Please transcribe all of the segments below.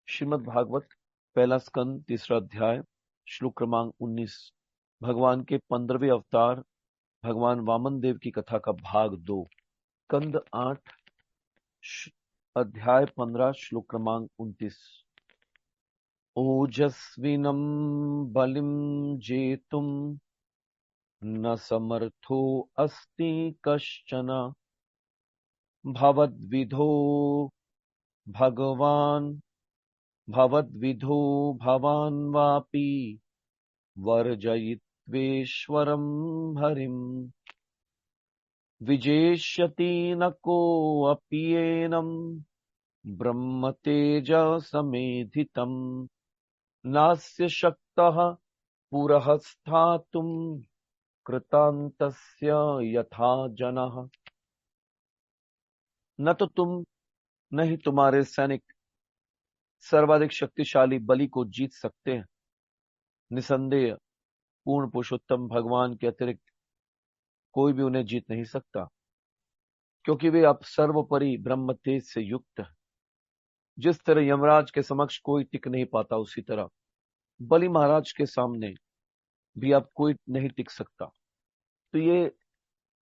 श्रीमद् भागवत पहला स्कंद तीसरा अध्याय श्लोक क्रमांक 19। भगवान के 15वें अवतार भगवान वामन देव की कथा का भाग 2। स्कंद 8 अध्याय 15 श्लोक क्रमांक 29। ओजस्विनम बलिम जेतुम न समर्थो अस्ति कश्चन भवद्विधो भगवान भवद्विधो भवान् वापि वर्जयित्वेश्वरं हरिम् विजेष्यति न कोऽप्येनं ब्रह्म तेजसमेधितं नास्य शक्तः पुरः स्थातुं कृतान्तस्य यथा जनः। न तो तुम न ही तुम्हारे सैनिक सर्वाधिक शक्तिशाली बलि को जीत सकते हैं। निसंदेह पूर्ण पुरुषोत्तम भगवान के अतिरिक्त कोई भी उन्हें जीत नहीं सकता, क्योंकि वे अब सर्वोपरि ब्रह्म तेज से युक्त है। जिस तरह यमराज के समक्ष कोई टिक नहीं पाता, उसी तरह बलि महाराज के सामने भी अब कोई नहीं टिक सकता। तो ये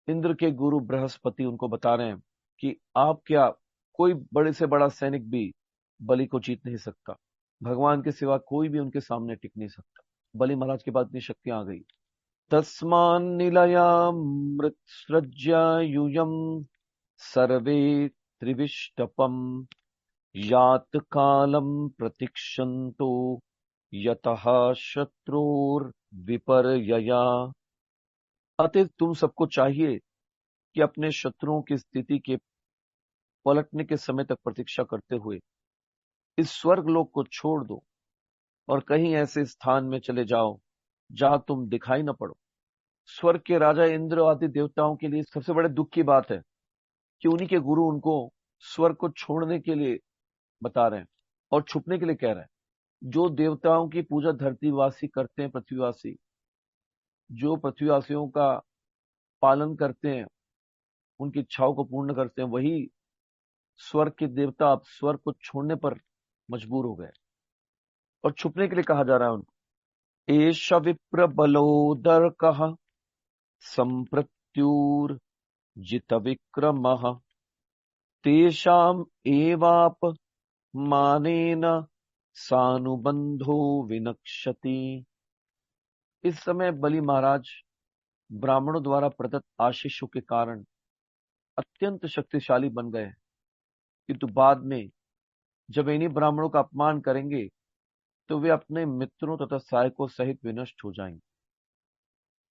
इंद्र के गुरु बृहस्पति उनको बता रहे हैं कि आप क्या, कोई बड़े से बड़ा सैनिक भी बलि को जीत नहीं सकता। भगवान के सिवा कोई भी उनके सामने टिक नहीं सकता। बलि महाराज के पास इतनी शक्तियां आ गई। तस्मान्निलयामृतसृज्य यूयम् सर्वे त्रिविष्टपम् यात कालम् प्रतीक्षन्तो यतः शत्रुर्विपर्यया। अतः तुम सबको चाहिए कि अपने शत्रुओं की स्थिति के पलटने के समय तक प्रतीक्षा करते हुए इस स्वर्ग लोक को छोड़ दो और कहीं ऐसे स्थान में चले जाओ जहां तुम दिखाई न पड़ो। स्वर्ग के राजा इंद्र आदि देवताओं के लिए सबसे बड़े दुख की बात है कि उन्हीं के गुरु उनको स्वर्ग को छोड़ने के लिए बता रहे हैं और छुपने के लिए कह रहे हैं। जो देवताओं की पूजा धरतीवासी करते हैं, पृथ्वीवासी जो पृथ्वीवासियों का पालन करते हैं, उनकी इच्छाओं को पूर्ण करते हैं, वही स्वर्ग के देवता अब स्वर्ग को छोड़ने पर मजबूर हो गए और छुपने के लिए कहा जा रहा है उनको। एष विप्र बलोदर्कः संप्रत्युर जित विक्रमः तेषाम एवाप मानेन सानुबंधो विनक्ष्यति। इस समय बलि महाराज ब्राह्मणों द्वारा प्रदत्त आशीषों के कारण अत्यंत शक्तिशाली बन गए, किंतु बाद में जब इन्हीं ब्राह्मणों का अपमान करेंगे तो वे अपने मित्रों तथा सहायकों सहित विनष्ट हो जाएंगे।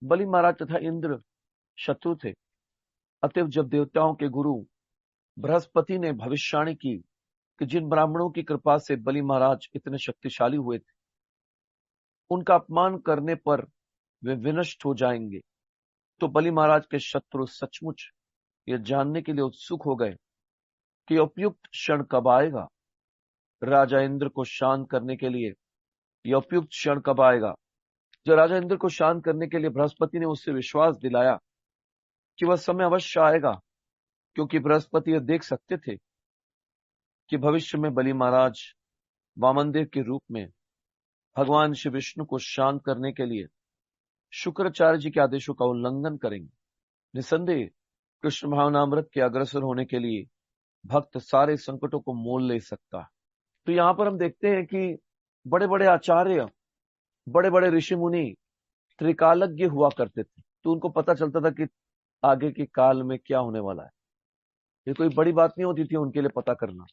बलि महाराज तथा इंद्र शत्रु थे। अतएव जब देवताओं के गुरु बृहस्पति ने भविष्यवाणी की कि जिन ब्राह्मणों की कृपा से बलि महाराज इतने शक्तिशाली हुए थे, उनका अपमान करने पर वे विनष्ट हो जाएंगे, तो बलि महाराज के शत्रु सचमुच यह जानने के लिए उत्सुक हो गए कि उपयुक्त क्षण कब आएगा। राजा इंद्र को शांत करने के लिए यह उपयुक्त क्षण कब आएगा। जब राजा इंद्र को शांत करने के लिए बृहस्पति ने उससे विश्वास दिलाया कि वह समय अवश्य आएगा, क्योंकि बृहस्पति यह देख सकते थे कि भविष्य में बलि महाराज वामनदेव के रूप में भगवान श्री विष्णु को शांत करने के लिए शुक्राचार्य जी के आदेशों का उल्लंघन करेंगे। निसंदेह कृष्ण भावनामृत के अग्रसर होने के लिए भक्त सारे संकटों को मोल ले सकता है। तो यहां पर हम देखते हैं कि बड़े बड़े आचार्य, बड़े बड़े ऋषि मुनि त्रिकालज्ञ हुआ करते थे, तो उनको पता चलता था कि आगे के काल में क्या होने वाला है। ये कोई बड़ी बात नहीं होती थी उनके लिए पता करना।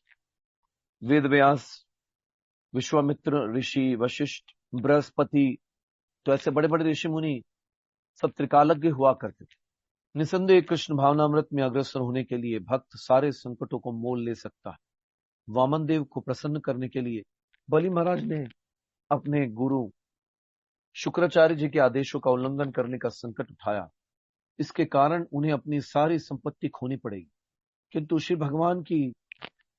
वेद व्यास, विश्वामित्र ऋषि, वशिष्ठ, बृहस्पति, तो ऐसे बड़े बड़े ऋषि मुनि सब त्रिकालज्ञ हुआ करते थे। निसंदेह कृष्ण भावनामृत में अग्रसर होने के लिए भक्त सारे संकटों को मोल ले सकता है। वामन देव को प्रसन्न करने के लिए बलि महाराज ने अपने गुरु शुक्राचार्य जी के आदेशों का उल्लंघन करने का संकट उठाया। इसके कारण उन्हें अपनी सारी संपत्ति खोनी पड़ेगी, किंतु श्री भगवान की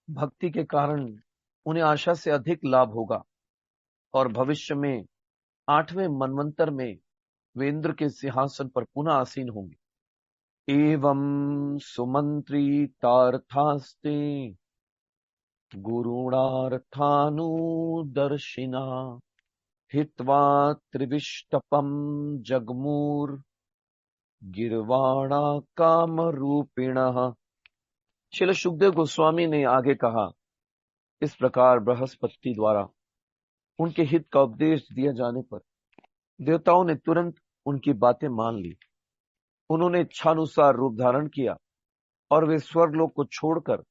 भक्ति के कारण उन्हें आशा से अधिक लाभ होगा और भविष्य में 8वें मनवंतर में वे इंद्र के सिंहासन पर पुनः आसीन होंगे। एवं सुमंत्री तार्थास्ते गुरुणार्थानुदर्शिना हित्वा त्रिविष्टपं जगमूर गिर्वाणा कामरूपिणः। श्रील सुखदेव गोस्वामी ने आगे कहा, इस प्रकार बृहस्पति द्वारा उनके हित का उपदेश दिए जाने पर देवताओं ने तुरंत उनकी बातें मान ली। उन्होंने इच्छानुसार रूप धारण किया और वे स्वर्गलोक को छोड़कर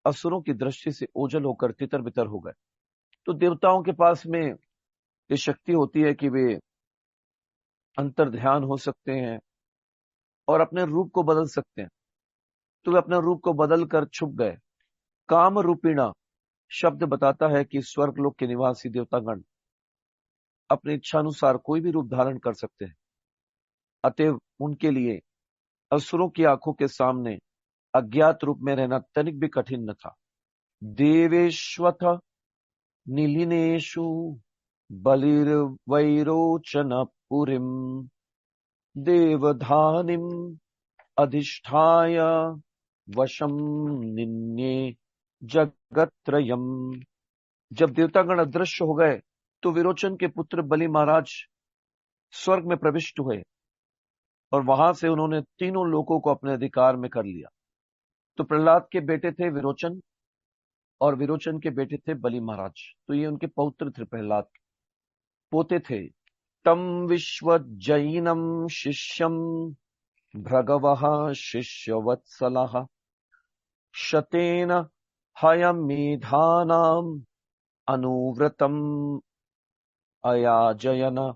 असुरों की दृष्टि से ओझल होकर तितर बितर हो गए। तो देवताओं के पास में ये शक्ति होती है कि वे अंतर ध्यान हो सकते हैं और अपने रूप को बदल सकते हैं। तो वे अपने रूप को बदल कर छुप गए। काम रूपिणा शब्द बताता है कि स्वर्गलोक के निवासी देवतागण अपनी इच्छानुसार कोई भी रूप धारण कर सकते हैं। अतएव उनके लिए असुरों की आंखों के सामने अज्ञात रूप में रहना तनिक भी कठिन न था। देवेश्वथ निलिनेषु बलिर्वैरोचन पुरीम देवधानिम अधिष्ठाय वशम निन्ये जगत्रयम। जब देवतागण अदृश्य हो गए तो विरोचन के पुत्र बलि महाराज स्वर्ग में प्रविष्ट हुए और वहां से उन्होंने तीनों लोकों को अपने अधिकार में कर लिया। तो प्रहलाद के बेटे थे विरोचन और विरोचन के बेटे थे बलि महाराज। तो ये उनके पौत्र थे, प्रहलाद पोते थे। तम विश्व जैनम शिष्यम भृगवः शिष्यवत्सलः शतेन हयमेधानाम अनुव्रतम अयाजयन।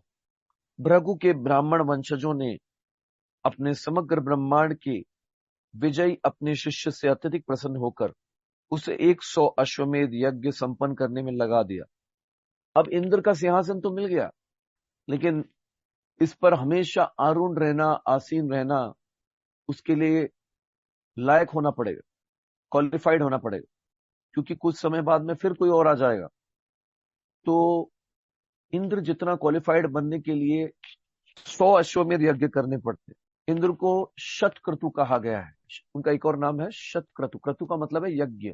भृगु के ब्राह्मण वंशजों ने अपने समग्र ब्रह्मांड के विजयी अपने शिष्य से अत्यधिक प्रसन्न होकर उसे 100 अश्वमेध यज्ञ संपन्न करने में लगा दिया। अब इंद्र का सिंहासन तो मिल गया, लेकिन इस पर हमेशा आरूढ़ रहना, आसीन रहना, उसके लिए लायक होना पड़ेगा, क्वालिफाइड होना पड़ेगा, क्योंकि कुछ समय बाद में फिर कोई और आ जाएगा। तो इंद्र जितना क्वालिफाइड बनने के लिए 100 अश्वमेध यज्ञ करने पड़ते। इंद्र को शतक्रतु कहा गया है। उनका एक और नाम है शतक्रतु। क्रतु का मतलब है यज्ञ,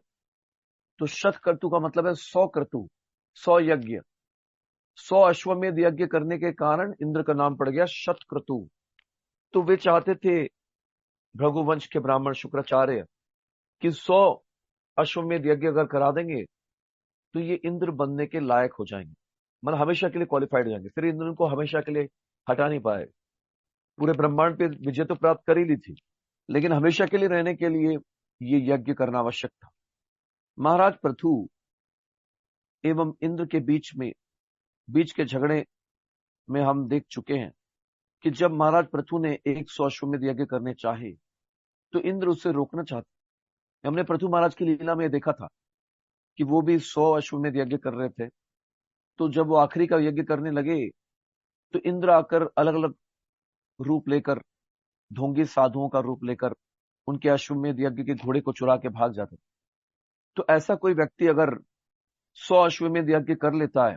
तो शतक्रतु का मतलब है 100 क्रतु, 100 यज्ञ। 100 अश्वमेध यज्ञ करने के कारण इंद्र का नाम पड़ गया शतक्रतु। तो वे चाहते थे, भृगुवंश के ब्राह्मण शुक्राचार्य, कि 100 अश्वमेध यज्ञ अगर करा देंगे तो ये इंद्र बनने के लायक हो जाएंगे, मतलब हमेशा के लिए क्वालिफाइड हो जाएंगे। फिर इंद्र उनको हमेशा के लिए हटा नहीं पाए। पूरे ब्रह्मांड पे विजय तो प्राप्त कर ही ली थी, लेकिन हमेशा के लिए रहने के लिए ये यज्ञ करना आवश्यक था। महाराज पृथु एवं इंद्र के बीच के झगड़े में हम देख चुके हैं कि जब महाराज पृथु ने 100 अश्वमेध यज्ञ करने चाहे तो इंद्र उसे रोकना चाहते। हमने पृथु महाराज की लीला में देखा था कि वो भी 100 अश्वमेध यज्ञ कर रहे थे। तो जब वो आखिरी का यज्ञ करने लगे तो इंद्र आकर अलग अलग रूप लेकर, ढोंगी साधुओं का रूप लेकर उनके अश्वमेध यज्ञ के घोड़े को चुरा के भाग जाते। तो ऐसा कोई व्यक्ति अगर 100 अश्वमेध यज्ञ कर लेता है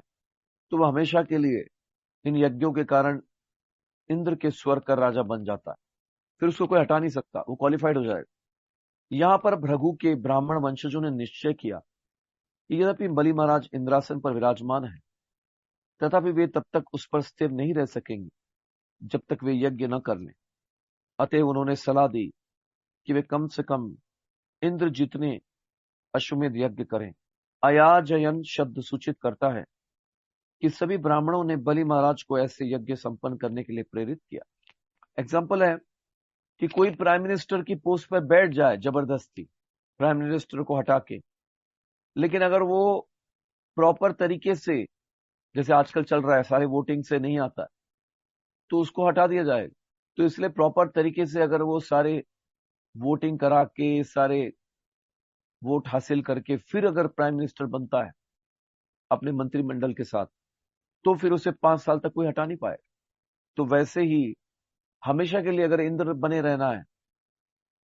तो वह हमेशा के लिए इन यज्ञों के कारण इंद्र के स्वर्ग का राजा बन जाता है। फिर उसको कोई हटा नहीं सकता, वो क्वालिफाइड हो जाएगा। यहां पर भृगु के ब्राह्मण वंशजों ने निश्चय किया कि यद्यपि बलि महाराज इंद्रासन पर विराजमान है, तथापि वे तब तक उस पर स्थिर नहीं रह सकेंगे जब तक वे यज्ञ न कर लें। अतएव उन्होंने सलाह दी कि वे कम से कम इंद्र जितने अश्वमेध यज्ञ करें। अयाजयन शब्द सूचित करता है कि सभी ब्राह्मणों ने बलि महाराज को ऐसे यज्ञ संपन्न करने के लिए प्रेरित किया। एग्जाम्पल है कि कोई प्राइम मिनिस्टर की पोस्ट पर बैठ जाए जबरदस्ती, प्राइम मिनिस्टर को हटा के, लेकिन अगर वो प्रॉपर तरीके से, जैसे आजकल चल रहा है सारे वोटिंग से नहीं आता, तो उसको हटा दिया जाएगा। तो इसलिए प्रॉपर तरीके से अगर वो सारे वोटिंग करा के, सारे वोट हासिल करके फिर अगर प्राइम मिनिस्टर बनता है अपने मंत्रिमंडल के साथ, तो फिर उसे 5 साल तक कोई हटा नहीं पाए। तो वैसे ही हमेशा के लिए अगर इंद्र बने रहना है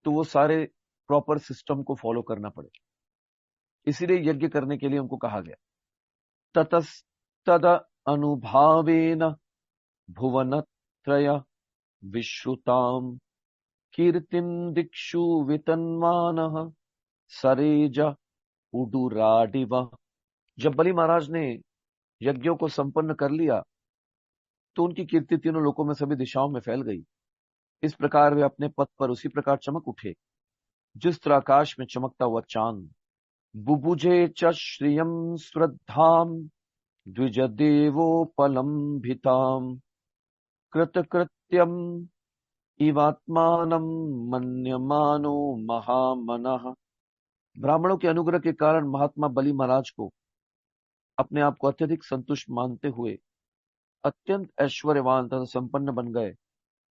तो वो सारे प्रॉपर सिस्टम को फॉलो करना पड़े। इसीलिए यज्ञ करने के लिए उनको कहा गया। ततस्तद अनुभावेन भुवनत्रय विश्रुताम कीर्तिम दिक्षु वितन्मानः सरेज उडुराडिव। जब बलि महाराज ने यज्ञों को संपन्न कर लिया तो उनकी कीर्ति तीनों लोकों में सभी दिशाओं में फैल गई। इस प्रकार वे अपने पथ पर उसी प्रकार चमक उठे जिस तरह आकाश में चमकता हुआ चांद। बुभुजे च श्रियं श्रद्धाम द्विजदेवोपलम भिताम कृतकृत्यम इवात्मानं मन्यमानो महामनः। ब्राह्मणों के अनुग्रह के कारण महात्मा बलि महाराज को अपने आप को अत्यधिक संतुष्ट मानते हुए अत्यंत ऐश्वर्यवान तथा संपन्न बन गए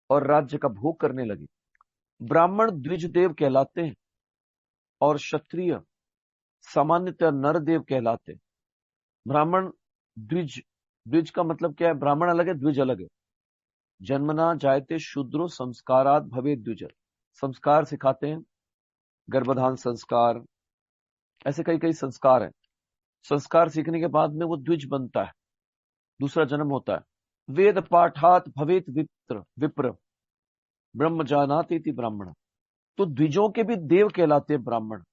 और राज्य का भोग करने लगे। ब्राह्मण द्विजदेव कहलाते हैं और क्षत्रिय सामान्यतः नरदेव कहलाते हैं। ब्राह्मण द्विज, द्विज का मतलब क्या है? ब्राह्मण अलग है, द्विज अलग है। जन्मना जायते शूद्रो संस्कारात भवे द्विज। संस्कार सिखाते हैं, गर्भधान संस्कार, ऐसे कई कई संस्कार हैं। संस्कार सीखने के बाद में वो द्विज बनता है, दूसरा जन्म होता है। वेद पाठात भवेत विप्र ब्रह्म जानाति इति ब्राह्मण। तो द्विजों के भी देव कहलाते हैं ब्राह्मण,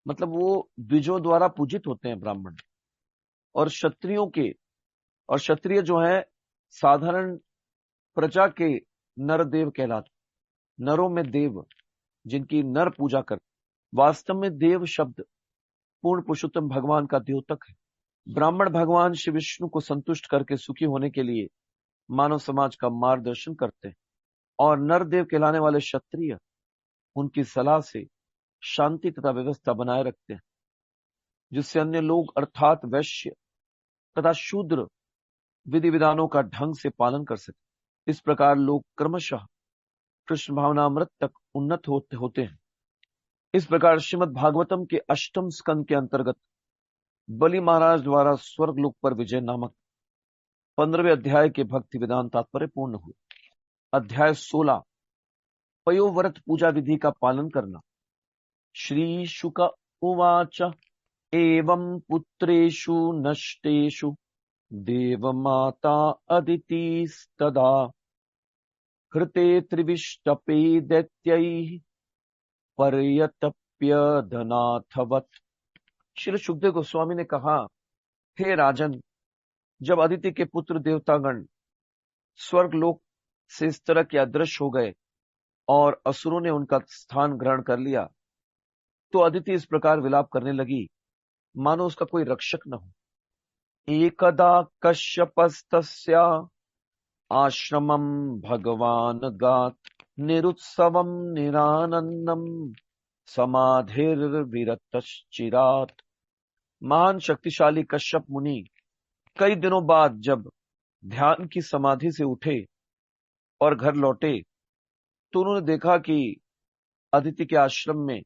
मतलब वो द्विजों द्वारा पूजित होते हैं ब्राह्मण। और क्षत्रियों के, और क्षत्रिय जो है साधारण प्रजा के नर देव कहलाते, नरों में देव, जिनकी नर पूजा कर। वास्तव में देव शब्द पूर्ण पुरुषोत्तम भगवान का द्योतक है। ब्राह्मण भगवान श्री विष्णु को संतुष्ट करके सुखी होने के लिए मानव समाज का मार्गदर्शन करते हैं, और नरदेव कहलाने वाले क्षत्रिय उनकी सलाह से शांति तथा व्यवस्था बनाए रखते हैं, जिससे अन्य लोग अर्थात वैश्य तथा शूद्र विधि विधानों का ढंग से पालन कर सके। इस प्रकार लोग क्रमशः कृष्ण भावनामृत तक उन्नत होते हैं। इस प्रकार श्रीमद् भागवतम के अष्टम स्कंद के अंतर्गत बलि महाराज द्वारा स्वर्गलोक पर विजय नामक 15वें अध्याय के भक्ति विधान तात्पर्य पूर्ण हुए। अध्याय 16 पयोव्रत पूजा विधि का पालन करना। श्री शुक उवाच एवं पुत्रेषु नष्टेषु देवमाता अदितिस्तदा कृते त्रिविष्टपे दैत्यैः पर्यतप्यधनाथवत्। श्री सुखदेव गोस्वामी ने कहा, हे राजन, जब अदिति के पुत्र देवतागण स्वर्गलोक से इस तरह के अदृश्य हो गए और असुरों ने उनका स्थान ग्रहण कर लिया, तो अदिति इस प्रकार विलाप करने लगी मानो उसका कोई रक्षक न हो। एकदा कश्यपस्तस्या आश्रमं भगवान गात निरुत्सवं निरानन्दं समाधिर्विरतश्चिरात्। महान शक्तिशाली कश्यप मुनि कई दिनों बाद जब ध्यान की समाधि से उठे और घर लौटे तो उन्होंने देखा कि अदिति के आश्रम में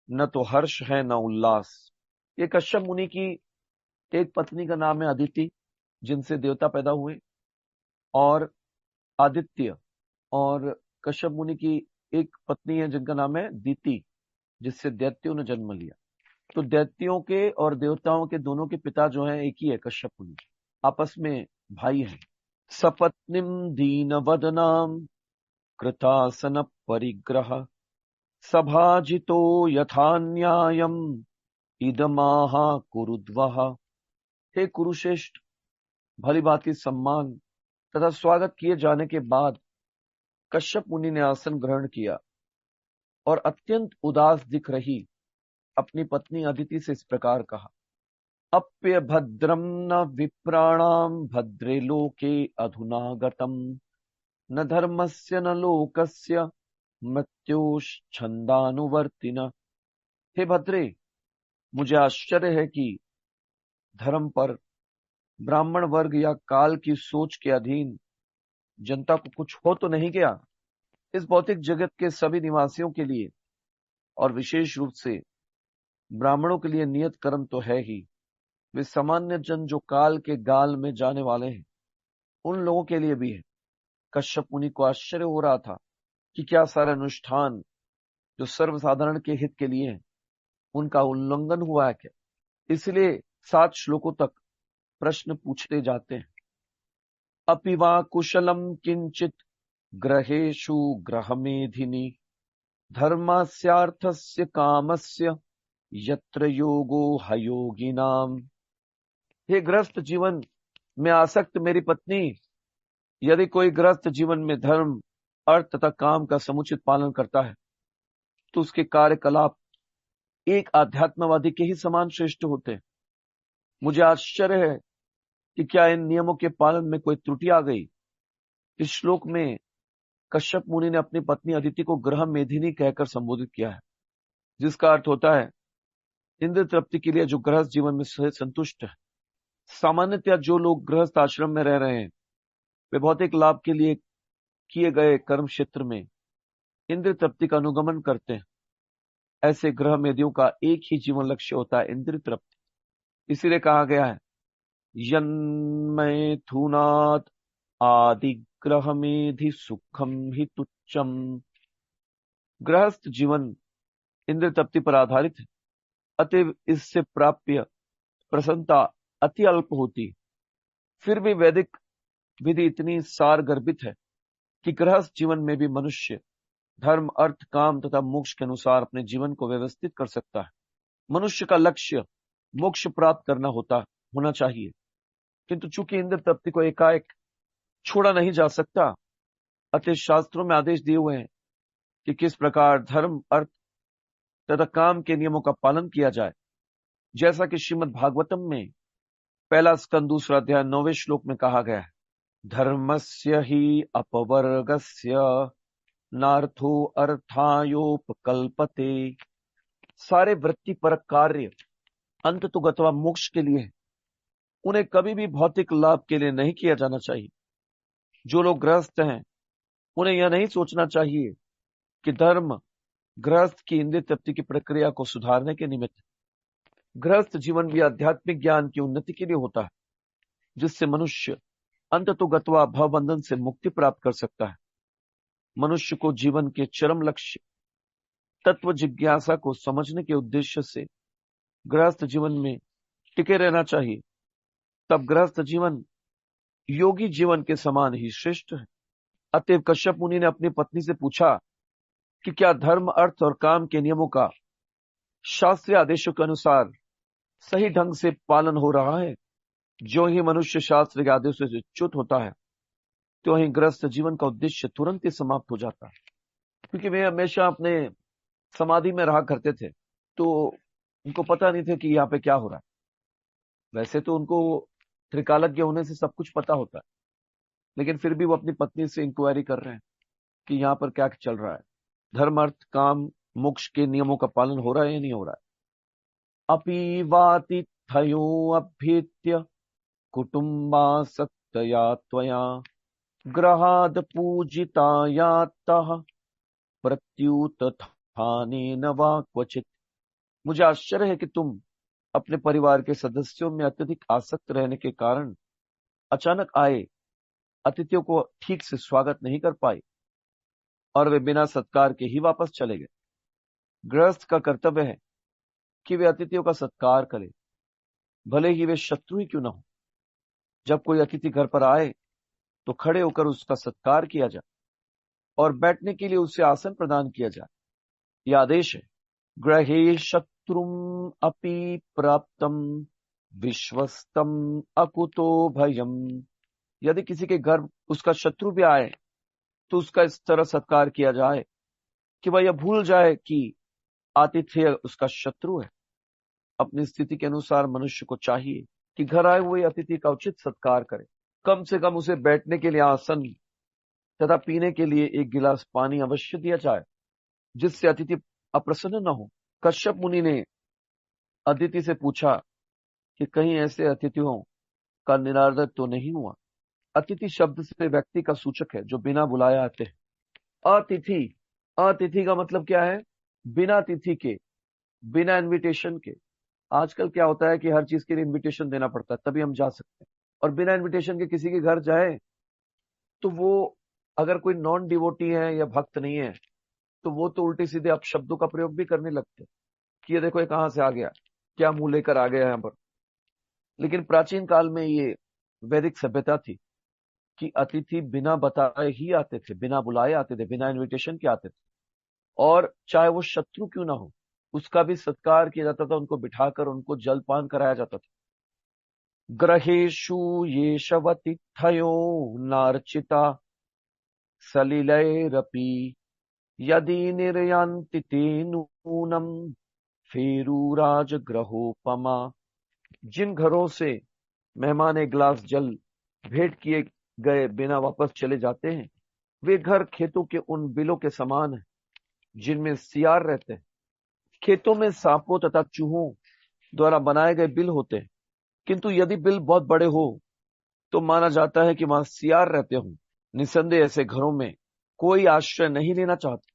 न तो हर्ष है न उल्लास। ये कश्यप मुनि की एक पत्नी का नाम है अदिति, जिनसे देवता पैदा हुए, और आदित्य, और कश्यप मुनि की एक पत्नी है जिनका नाम है दीति, जिससे दैत्यों ने जन्म लिया। तो दैत्यों के और देवताओं के दोनों के पिता जो हैं एक ही है, कश्यप मुनि, आपस में भाई हैं। सपत्निम दीन वदनाम कृतासन परिग्रह सभाजितो यथा न्यायम इदमाहा कुरुद्वः। हे कुरुश्रेष्ठ, भली भांति सम्मान तथा स्वागत किए जाने के बाद कश्यप मुनि ने आसन ग्रहण किया और अत्यंत उदास दिख रही अपनी पत्नी अदिति से इस प्रकार कहा, अप्य भद्रम न विप्राणाम भद्रे लोके अधुना गतम न धर्मस्य न लोकस्य मृत्युश्छन्दानुवर्तिन। हे भद्रे, मुझे आश्चर्य है कि धर्म पर, ब्राह्मण वर्ग या काल की सोच के अधीन जनता को कुछ हो तो नहीं गया। इस भौतिक जगत के सभी निवासियों के लिए और विशेष रूप से ब्राह्मणों के लिए नियत कर्म तो है ही। वे सामान्य जन जो काल के गाल में जाने वाले हैं, उन लोगों के लिए भी है। कश्यप मुनि को आश्चर्य हो रहा था कि क्या सारे अनुष्ठान जो सर्वसाधारण के हित के लिए हैं, उनका उल्लंघन हुआ है क्या। इसलिए 7 श्लोकों तक प्रश्न पूछते जाते हैं। अपि वा कुशलम किंचित ग्रहेषु ग्रहमेधिनी धर्मस्यार्थस्य कामस्य यत्र योगो हयोगिनाम। हे गृहस्थ जीवन में आसक्त मेरी पत्नी, यदि कोई गृहस्थ जीवन में धर्म, अर्थ तथा काम का समुचित पालन करता है तो उसके कार्यकलाप एक आध्यात्मवादी के ही समान श्रेष्ठ होते हैं। मुझे आश्चर्य है कि क्या इन नियमों के पालन में कोई त्रुटि आ गई। इस श्लोक में कश्यप मुनि ने अपनी पत्नी अदिति को ग्रह मेधिनी कहकर संबोधित किया है, जिसका अर्थ होता है इंद्र तृप्ति के लिए जो गृहस्थ जीवन में संतुष्ट है। सामान्यतया जो लोग गृहस्थ आश्रम में रह रहे हैं वे भौतिक लाभ के लिए किए गए कर्म क्षेत्र में इंद्र तृप्ति का अनुगमन करते हैं। ऐसे ग्रह मेधियों का एक ही जीवन लक्ष्य होता है, इंद्र तृप्ति। इसीलिए कहा गया है यन्मैथुनात् आदि ग्रह मेधि सुखम ही तुच्छम। गृहस्थ जीवन इंद्र तृप्ति पर आधारित है, अतएव इससे प्राप्य प्रसन्नता अति अल्प होती। फिर भी वैदिक विधि इतनी सार गर्भित है कि गृहस्थ जीवन में भी मनुष्य धर्म, अर्थ, काम तथा मोक्ष के अनुसार अपने जीवन को व्यवस्थित कर सकता है। मनुष्य का लक्ष्य मोक्ष प्राप्त करना होना चाहिए, किंतु चूंकि इंद्र तृप्ति को एकाएक छोड़ा नहीं जा सकता, अतः शास्त्रों में आदेश दिए हुए हैं कि किस प्रकार धर्म, अर्थ तथा काम के नियमों का पालन किया जाए। जैसा कि श्रीमद् भागवतम में पहला स्कंद 2 अध्याय 9वें श्लोक में कहा गया है, धर्मस्य ही अपवर्गस्य नार्थो अर्थायोपकल्पते। सारे वृत्तिपरक कार्य अंततोगत्वा मोक्ष के लिए है, उन्हें कभी भी भौतिक लाभ के लिए नहीं किया जाना चाहिए। जो लोग गृहस्थ हैं उन्हें यह नहीं सोचना चाहिए कि धर्म गृहस्थ की इंद्रिय तृप्ति की प्रक्रिया को सुधारने के निमित्त। गृहस्थ जीवन भी आध्यात्मिक ज्ञान की उन्नति के लिए होता है, जिससे मनुष्य अंततोगत्वा भवबंधन से मुक्ति प्राप्त कर सकता है। मनुष्य को जीवन के चरम लक्ष्य तत्व जिज्ञासा को समझने के उद्देश्य से गृहस्थ जीवन में टिके रहना चाहिए। तब गृहस्थ जीवन योगी जीवन के समान ही श्रेष्ठ है। अतएव कश्यप मुनि ने अपनी पत्नी से पूछा कि क्या धर्म, अर्थ और काम के नियमों का शास्त्रीय आदेशों के अनुसार सही ढंग से पालन हो रहा है। जो ही मनुष्य शास्त्र के आदेशों से च्युत होता है तो वहीं गृहस्थ जीवन का उद्देश्य तुरंत ही समाप्त हो जाता है। क्योंकि वे हमेशा अपने समाधि में रहा करते थे, तो उनको पता नहीं था कि यहाँ पे क्या हो रहा है। वैसे तो उनको त्रिकालज्ञ होने से सब कुछ पता होता है, लेकिन फिर भी वो अपनी पत्नी से इंक्वायरी कर रहे हैं कि यहाँ पर क्या चल रहा है, धर्म, अर्थ, काम, मोक्ष के नियमों का पालन हो रहा है या नहीं हो रहा है। अपि वाति थयो अभ्येत्य कुटुम्बासक्तया त्वया ग्रहाद पूजितायातः प्रत्युत्थानेन वा क्वचित्। मुझे आश्चर्य है कि तुम अपने परिवार के सदस्यों में अत्यधिक आसक्त रहने के कारण अचानक आए अतिथियों को ठीक से स्वागत नहीं कर पाए और वे बिना सत्कार के ही वापस चले गए। गृहस्थ का कर्तव्य है कि वे अतिथियों का सत्कार करें, भले ही वे शत्रु ही क्यों न हो। जब कोई अतिथि घर पर आए तो खड़े होकर उसका सत्कार किया जाए और बैठने के लिए उसे आसन प्रदान किया जाए। यह आदेश है। ग्रहे शत्रुम अपि प्राप्तम विश्वस्तम अकुतो भयम। यदि किसी के घर उसका शत्रु भी आए तो उसका इस तरह सत्कार किया जाए कि वह यह भूल जाए कि आतिथ्य उसका शत्रु है। अपनी स्थिति के अनुसार मनुष्य को चाहिए कि घर आए हुए अतिथि का उचित सत्कार करे। कम से कम उसे बैठने के लिए आसन तथा पीने के लिए एक गिलास पानी अवश्य दिया जाए, जिससे अतिथि अप्रसन्न न हो। कश्यप मुनि ने अदिति से पूछा कि कहीं ऐसे अतिथियों का निरादर तो नहीं हुआ। अतिथि शब्द से व्यक्ति का सूचक है जो बिना बुलाए आते हैं। अतिथि, अतिथि का मतलब क्या है? बिना तिथि के, बिना इनविटेशन के। आजकल क्या होता है कि हर चीज के लिए इनविटेशन देना पड़ता है तभी हम जा सकते हैं, और बिना इनविटेशन के किसी के घर जाए तो वो अगर कोई नॉन डिवोटी है या भक्त नहीं है तो वो तो उल्टे सीधे अपशब्दों का प्रयोग भी करने लगते हैं कि ये देखो ये कहां से आ गया, क्या मुंह लेकर आ गया यहाँ पर। लेकिन प्राचीन काल में ये वैदिक सभ्यता थी कि अतिथि बिना बताए ही आते थे, बिना बुलाए आते थे, बिना इनविटेशन के आते थे, और चाहे वो शत्रु क्यों ना हो। उसका भी सत्कार किया जाता था, उनको बिठाकर उनको जलपान कराया जाता था। ग्रहेषु येषवतिथयो नार्चिता सलिलैरपि यदि निर्यान्ति ते नूनम फेरूराज ग्रहोपमा। जिन घरों से मेहमान एक गिलास जल भेंट किए गए बिना वापस चले जाते हैं, वे घर खेतों के उन बिलों के समान हैं जिनमें सियार रहते हैं। खेतों में सांपों तथा चूहों द्वारा बनाए गए बिल होते हैं, किंतु यदि बिल बहुत बड़े हो तो माना जाता है कि वहां सियार रहते हों। निसंदेह ऐसे घरों में कोई आश्रय नहीं लेना चाहता,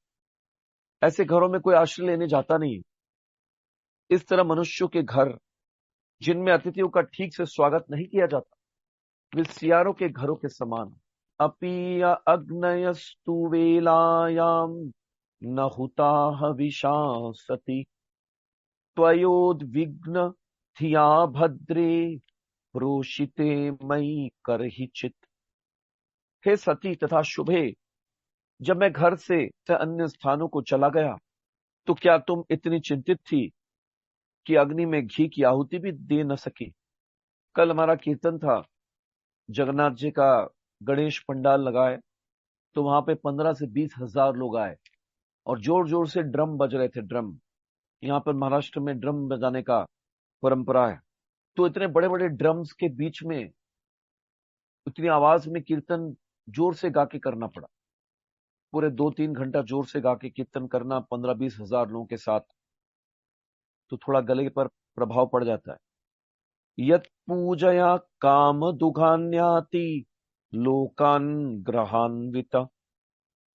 ऐसे घरों में कोई आश्रय लेने जाता नहीं। इस तरह मनुष्यों के घर जिनमें अतिथियों का ठीक से स्वागत नहीं किया जाता, वे सियारों के घरों के समान। अपि अग्नयस्तु वेलायाम न हुता हविषा सति त्वयोद्विग्न थिया भद्रे प्रोषिते मई करहिचित। हे सती तथा शुभे, जब मैं घर से अन्य स्थानों को चला गया तो क्या तुम इतनी चिंतित थी कि अग्नि में घी की आहुति भी दे न सकी? कल हमारा कीर्तन था, जगन्नाथ जी का गणेश पंडाल लगाए तो वहां पे 15 से 20 हजार लोग आए और जोर जोर से ड्रम बज रहे थे। ड्रम, यहाँ पर महाराष्ट्र में ड्रम बजाने का परंपरा है। तो इतने बड़े बड़े ड्रम्स के बीच में उतनी आवाज में कीर्तन जोर से गा के करना पड़ा। पूरे 2-3 घंटा जोर से गा के कीर्तन करना 15-20 हजार लोगों के साथ, तो थोड़ा गले पर प्रभाव पड़ जाता है। यत् पूजया काम दुघान्याति लोकान ग्रहान्वित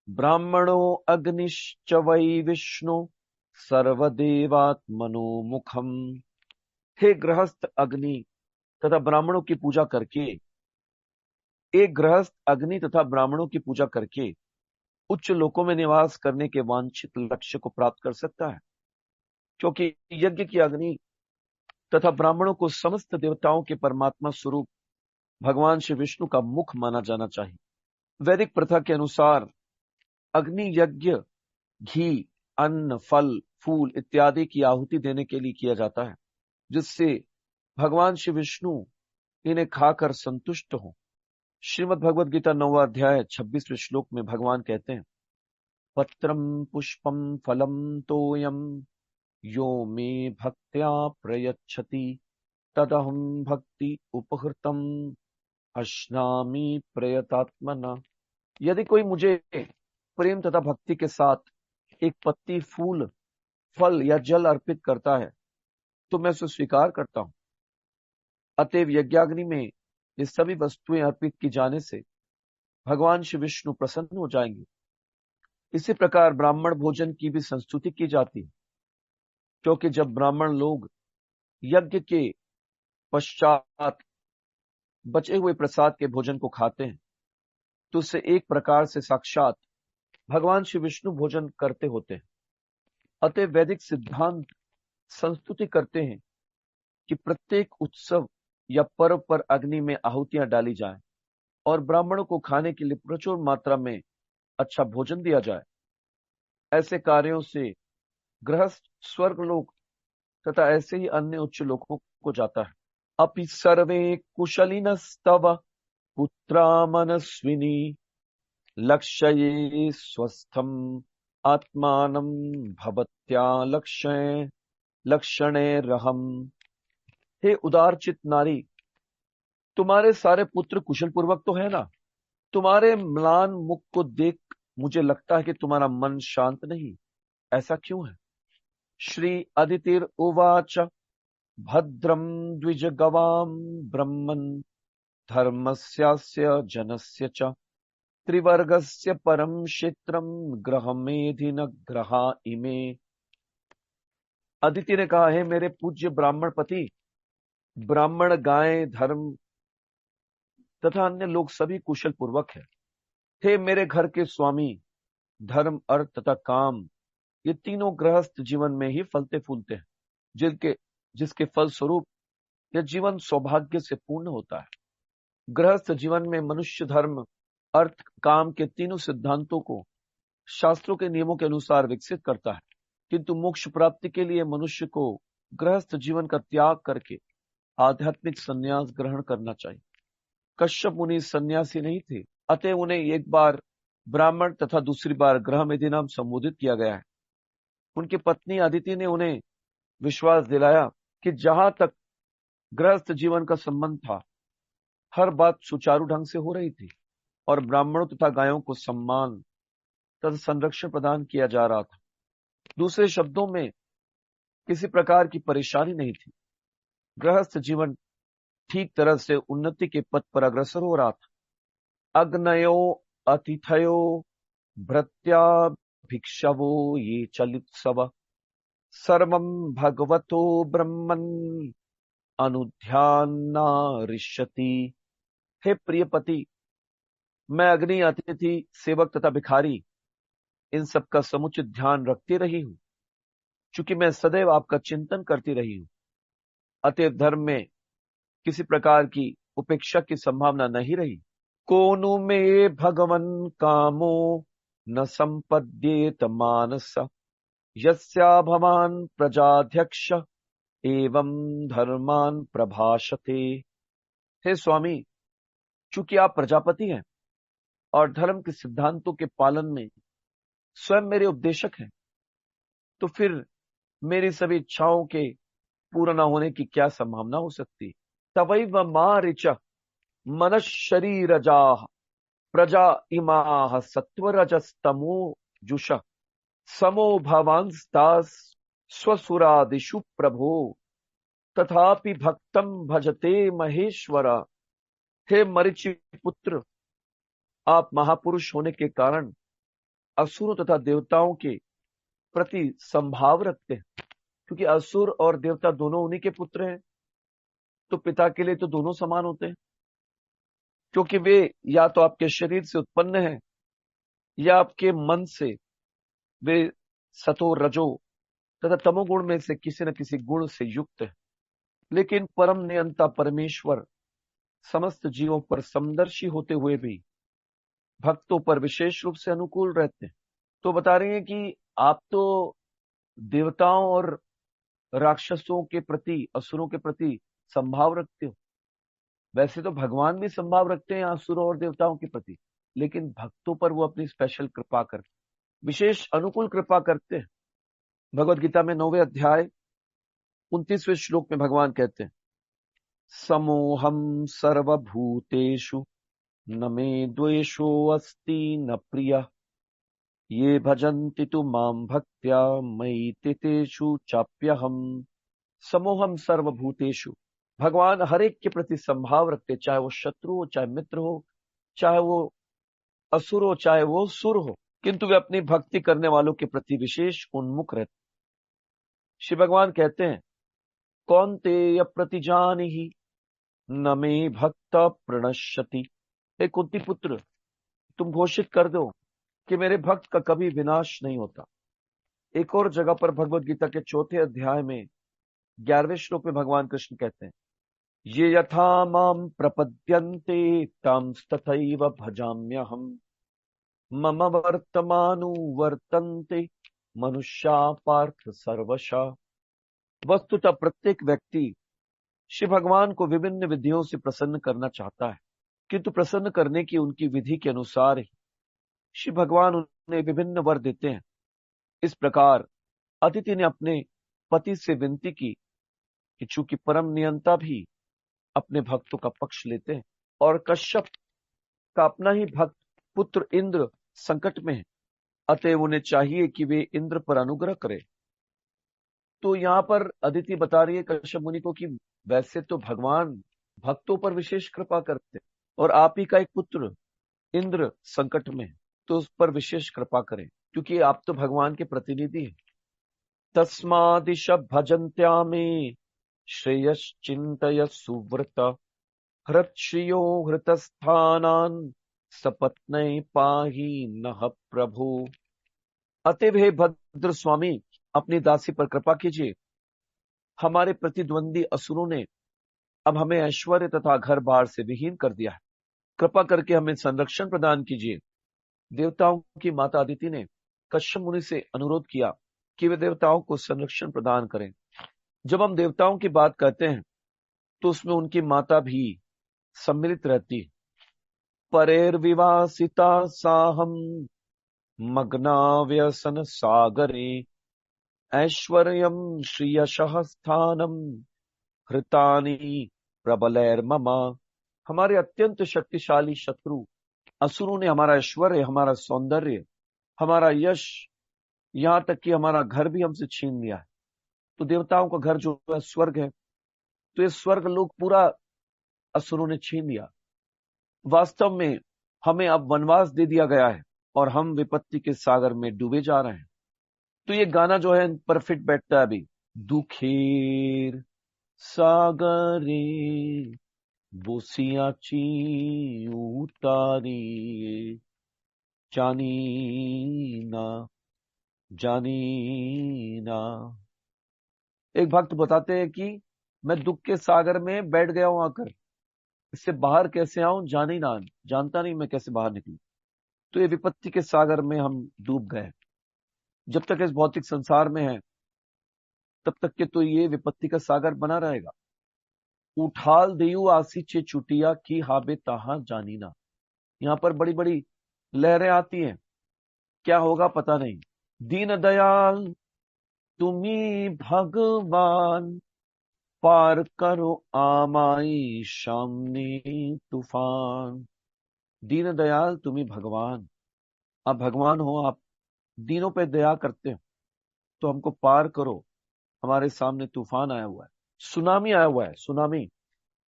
ब्राह्मणो अग्निश्च वै विष्णु सर्वदेवात्मनो मुखम। हे गृहस्थ अग्नि तथा ब्राह्मणों की पूजा करके, एक गृहस्थ अग्नि तथा ब्राह्मणों की पूजा करके उच्च लोकों में निवास करने के वांछित लक्ष्य को प्राप्त कर सकता है, क्योंकि यज्ञ की अग्नि तथा ब्राह्मणों को समस्त देवताओं के परमात्मा स्वरूप भगवान श्री विष्णु का मुख माना जाना चाहिए। वैदिक प्रथा के अनुसार अग्नि यज्ञ घी, अन्न, फल, फूल इत्यादि की आहुति देने के लिए किया जाता है, जिससे भगवान श्री विष्णु इन्हें खाकर संतुष्ट हो। श्रीमद् भगवद गीता 9वां अध्याय 26वें श्लोक में भगवान कहते हैं, पत्रम पुष्पम फलम तोयम यो मे भक्त्या प्रयच्छति तदहं भक्ति उपहृतम अश्नामि प्रयतात्मना। यदि कोई मुझे प्रेम तथा भक्ति के साथ एक पत्ती, फूल, फल या जल अर्पित करता है तो मैं उसे स्वीकार करता हूं। अतएव यज्ञाग्नि में ये सभी वस्तुएं अर्पित की जाने से भगवान श्री विष्णु प्रसन्न हो जाएंगे। इसी प्रकार ब्राह्मण भोजन की भी संस्तुति की जाती है, क्योंकि जब ब्राह्मण लोग यज्ञ के पश्चात बचे हुए प्रसाद के भोजन को खाते हैं तो उससे एक प्रकार से साक्षात भगवान श्री विष्णु भोजन करते होते हैं। अतः वैदिक सिद्धांत संस्तुति करते हैं कि प्रत्येक उत्सव या पर्व पर अग्नि में आहुतियां डाली जाएं और ब्राह्मणों को खाने के लिए प्रचुर मात्रा में अच्छा भोजन दिया जाए। ऐसे कार्यों से गृहस्थ स्वर्ग लोक तथा ऐसे ही अन्य उच्च लोकों को जाता है। अपि सर्वे कुशलिनस्तव पुत्रा मनस्विनी लक्ष्ये स्वस्थम आत्मानं भवत्या लक्षणे रहम। हे उदारचित नारी, तुम्हारे सारे पुत्र कुशल पूर्वक तो है ना? तुम्हारे म्लान मुख को देख मुझे लगता है कि तुम्हारा मन शांत नहीं। ऐसा क्यों है? श्री अदितिर उवाच भद्रम द्विज गवाम ब्रह्मन धर्मस्यास्य जनस्य च त्रिवर्गस्य परम क्षेत्रम ग्रहमेधिन ग्रहा इमे। अदिति ने कहा, है मेरे पूज्य ब्राह्मण पति, ब्राह्मण, गाय, धर्म तथा अन्य लोग सभी कुशल पूर्वक है। हे मेरे घर के स्वामी, धर्म, अर्थ तथा काम ये तीनों गृहस्थ जीवन में ही फलते फूलते हैं, जिसके फल स्वरूप यह जीवन सौभाग्य से पूर्ण होता है। गृहस्थ जीवन में मनुष्य धर्म, अर्थ, काम के तीनों सिद्धांतों को शास्त्रों के नियमों के अनुसार विकसित करता है। किंतु मोक्ष प्राप्ति के लिए मनुष्य को गृहस्थ जीवन का त्याग करके आध्यात्मिक संन्यास ग्रहण करना चाहिए। कश्यप मुनि सन्यासी नहीं थे, अतः उन्हें एक बार ब्राह्मण तथा दूसरी बार गृहमेधी नाम संबोधित किया गया है। उनकी पत्नी अदिति ने उन्हें विश्वास दिलाया कि जहां तक गृहस्थ जीवन का संबंध था, हर बात सुचारू ढंग से हो रही थी और ब्राह्मणों तथा गायों को सम्मान तथा संरक्षण प्रदान किया जा रहा था। दूसरे शब्दों में किसी प्रकार की परेशानी नहीं थी। गृहस्थ जीवन ठीक तरह से उन्नति के पथ पर अग्रसर हो रहा था। अग्नयो अतिथयो भृत्या भिक्षवो ये चलित्सव सर्वं भगवतो ब्रह्मन् अनुध्याना ऋष्यति। हे प्रिय पति, मैं अग्नि, अतिथि, सेवक तथा भिखारी इन सब का समुचित ध्यान रखती रही हूं। चूंकि मैं सदैव आपका चिंतन करती रही हूं, अतएव धर्म में किसी प्रकार की उपेक्षा की संभावना नहीं रही। कोनु में भगवन कामो न संपद्येत मानस यस्या भवान प्रजाध्यक्ष एवं धर्मान प्रभाषते। हे स्वामी, चूंकि आप प्रजापति हैं और धर्म के सिद्धांतों के पालन में स्वयं मेरे उपदेशक हैं, तो फिर मेरी सभी इच्छाओं के पूर्ण न होने की क्या संभावना हो सकती। तवैव मारिच मन शरीरजा प्रजा इमा सत्वरजस्तमो जुष समो भवांस्तास स्वसुरादिषु प्रभो तथापि भक्तम भजते महेश्वर। हे मरीचि पुत्र, आप महापुरुष होने के कारण असुरों तथा देवताओं के प्रति संभाव रखते हैं। क्योंकि असुर और देवता दोनों उन्हीं के पुत्र हैं, तो पिता के लिए तो दोनों समान होते हैं। क्योंकि वे या तो आपके शरीर से उत्पन्न हैं या आपके मन से वे सतो रजो तथा तमोगुण में से किसी न किसी गुण से युक्त है। लेकिन परम नियंता परमेश्वर समस्त जीवों पर समदर्शी होते हुए भी भक्तों पर विशेष रूप से अनुकूल रहते हैं। तो बता रहे हैं कि आप तो देवताओं और राक्षसों के प्रति, असुरों के प्रति संभाव रखते हो। वैसे तो भगवान भी संभाव रखते हैं असुरों और देवताओं के प्रति, लेकिन भक्तों पर वो अपनी स्पेशल कृपा करते, विशेष अनुकूल कृपा करते हैं। भगवत गीता में 9वें अध्याय 29वें श्लोक में भगवान कहते हैं, समोहम सर्वभूतेषु न मे द्वेषो अस्ति न प्रिय ये भजन्ति तु माम भक्त्या मयि ते तेषु चाप्यहम। समोहम सर्वभूतेषु, भगवान हर एक के प्रति संभाव रखते, चाहे वो शत्रु हो, चाहे मित्र हो, चाहे वो असुर हो, चाहे वो सुर हो, किंतु वे अपनी भक्ति करने वालों के प्रति विशेष उन्मुख रहते। श्री भगवान कहते हैं, कौन्तेय प्रतिजानीहि न मे भक्त प्रणश्यति। हे कुंती पुत्र, तुम घोषित कर दो कि मेरे भक्त का कभी विनाश नहीं होता। एक और जगह पर भगवत गीता के 4थे अध्याय में 11वें श्लोक में भगवान कृष्ण कहते हैं, ये यथा माम प्रपद्यन्ते तंस्तथैव भजाम्यहम् मम वर्तमानुवर्तन्ते मनुष्या पार्थ सर्वशः। वस्तुतः प्रत्येक व्यक्ति श्री भगवान को विभिन्न विधियों से प्रसन्न करना चाहता है, किंतु प्रसन्न करने की उनकी विधि के अनुसार ही श्री भगवान उन्हें विभिन्न वर देते हैं। इस प्रकार अदिति ने अपने पति से विनती की कि चूंकि परम नियंता भी अपने भक्तों का पक्ष लेते हैं और कश्यप का अपना ही भक्त पुत्र इंद्र संकट में है, अतः उन्हें चाहिए कि वे इंद्र पर अनुग्रह करें। तो यहाँ पर अदिति बता रही है कश्यप मुनि को कि वैसे तो भगवान भक्तों पर विशेष कृपा करते हैं और आप ही का एक पुत्र इंद्र संकट में है, तो उस पर विशेष कृपा करें, क्योंकि आप तो भगवान के प्रतिनिधि हैं। तस्मादिश भजन्त्या में श्रेयश्चिन्तय सुव्रत हृत्श्रियो हृतस्थानान् सपत्नै पाहि नः प्रभु। अतएव हे भद्र स्वामी, अपनी दासी पर कृपा कीजिए। हमारे प्रतिद्वंदी असुरों ने अब हमें ऐश्वर्य तथा घर बार से विहीन कर दिया है। कृपा करके हमें संरक्षण प्रदान कीजिए। देवताओं की माता अदिति ने कश्यप मुनि से अनुरोध किया कि वे देवताओं को संरक्षण प्रदान करें। जब हम देवताओं की बात करते हैं तो उसमें उनकी माता भी सम्मिलित रहती है। परेर्विवासिता साहम मग्ना व्यसन सागरे ऐश्वर्यम श्रियशः स्थानम हृतानि प्रबलैर्मम। हमारे अत्यंत शक्तिशाली शत्रु असुरों ने हमारा ऐश्वर्य, हमारा सौंदर्य, हमारा यश, यहां तक कि हमारा घर भी हमसे छीन लिया है। तो देवताओं का घर जो है स्वर्ग है, तो ये स्वर्ग लोग पूरा असुरों ने छीन लिया। वास्तव में हमें अब वनवास दे दिया गया है और हम विपत्ति के सागर में डूबे जा रहे हैं। तो ये गाना जो है परफेक्ट बैठता है अभी। दुखेर सागरे बोसियाची उतारी जानी ना जानी ना। एक भक्त बताते हैं कि मैं दुख के सागर में बैठ गया हूं आकर, इससे बाहर कैसे आऊं जानी ना, जानता नहीं मैं कैसे बाहर निकलूं। तो ये विपत्ति के सागर में हम डूब गए। जब तक इस भौतिक संसार में है तब तक के तो ये विपत्ति का सागर बना रहेगा। उठाल देयु आसी चे चुटिया की हाबे ताहा जानी ना। यहाँ पर बड़ी बड़ी लहरें आती हैं, क्या होगा पता नहीं। दीन दयाल तुम्ही भगवान पार करो आमाई सामने तूफान। दीन दयाल तुम्ही भगवान, आप भगवान हो, आप दीनों पे दया करते हो, तो हमको पार करो। हमारे सामने तूफान आया हुआ है, सुनामी आया हुआ है, सुनामी।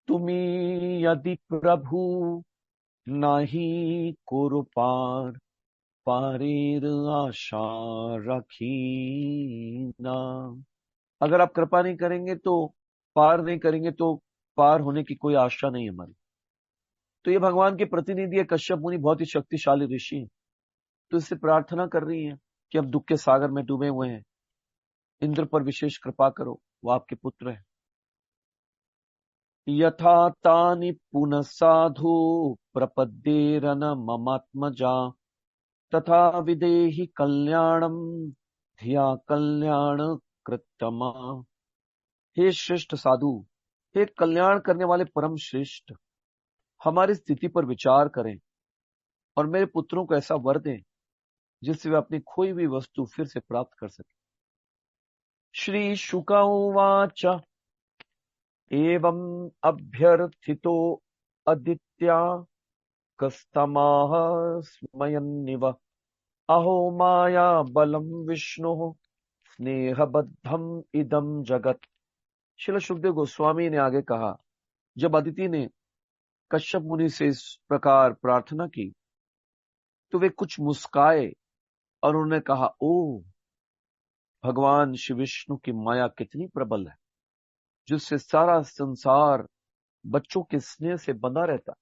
तुम्ही यदि प्रभु नाही कोरो पार पारेर आशा रखी ना। अगर आप कृपा नहीं करेंगे तो पार नहीं करेंगे, तो पार होने की कोई आशा नहीं हमारी। तो ये भगवान के प्रतिनिधि है कश्यप मुनि, बहुत ही शक्तिशाली ऋषि हैं। तो इससे प्रार्थना कर रही है कि हम दुख के सागर में डूबे हुए हैं, इंद्र पर विशेष कृपा करो, वो आपके पुत्र है। यथा तानि पुनः साधु प्रपद्येरन ममात्मजा तथा विदेहि कल्याणम धिया कल्याण कृतमा। हे श्रेष्ठ साधु, हे कल्याण करने वाले परम श्रेष्ठ, हमारी स्थिति पर विचार करें और मेरे पुत्रों को ऐसा वर दें जिससे वे अपनी खोई हुई वस्तु फिर से प्राप्त कर सके। श्री शुक उवाच एवं अभ्यर्थितो अदित्या कस्तमाह स्मयन्निव अहो माया बलम विष्णु स्नेहबद्धम इदम जगत। श्रील सुखदेव गोस्वामी ने आगे कहा, जब अदिति ने कश्यप मुनि से इस प्रकार प्रार्थना की तो वे कुछ मुस्काए और उन्होंने कहा, ओ भगवान श्री विष्णु की माया कितनी प्रबल है, जिससे सारा संसार बच्चों के स्नेह से बंधा रहता।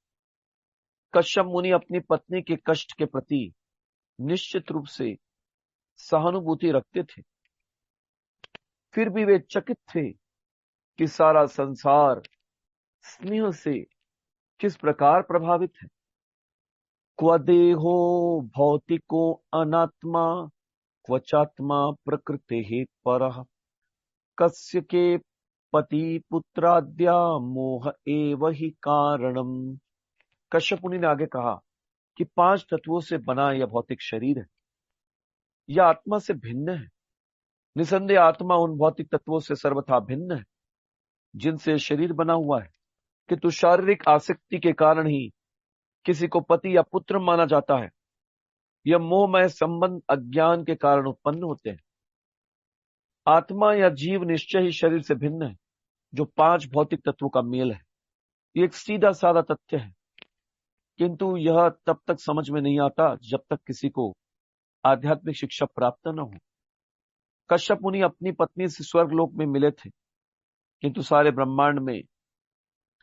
कश्यप मुनि अपनी पत्नी के कष्ट के प्रति निश्चित रूप से सहानुभूति रखते थे, फिर भी वे चकित थे कि सारा संसार स्नेह से किस प्रकार प्रभावित है। क्व देहो भौतिको अनात्मा क्वचात्मा प्रकृते परः कस्य के पति पुत्राद्या मोह एव ही कारणम। कश्यप मुनि ने आगे कहा कि 5 तत्वों से बना यह भौतिक शरीर है, यह आत्मा से भिन्न है। निसंदेह आत्मा उन भौतिक तत्वों से सर्वथा भिन्न है जिनसे शरीर बना हुआ है, किंतु शारीरिक आसक्ति के कारण ही किसी को पति या पुत्र माना जाता है। यह मोहमय संबंध अज्ञान के कारण उत्पन्न होते हैं। आत्मा या जीव निश्चय ही शरीर से भिन्न है, जो 5 भौतिक तत्वों का मेल है। ये एक सीधा साधा तथ्य है, किंतु यह तब तक समझ में नहीं आता जब तक किसी को आध्यात्मिक शिक्षा प्राप्त न हो। कश्यप मुनि अपनी पत्नी से स्वर्गलोक में मिले थे, किंतु सारे ब्रह्मांड में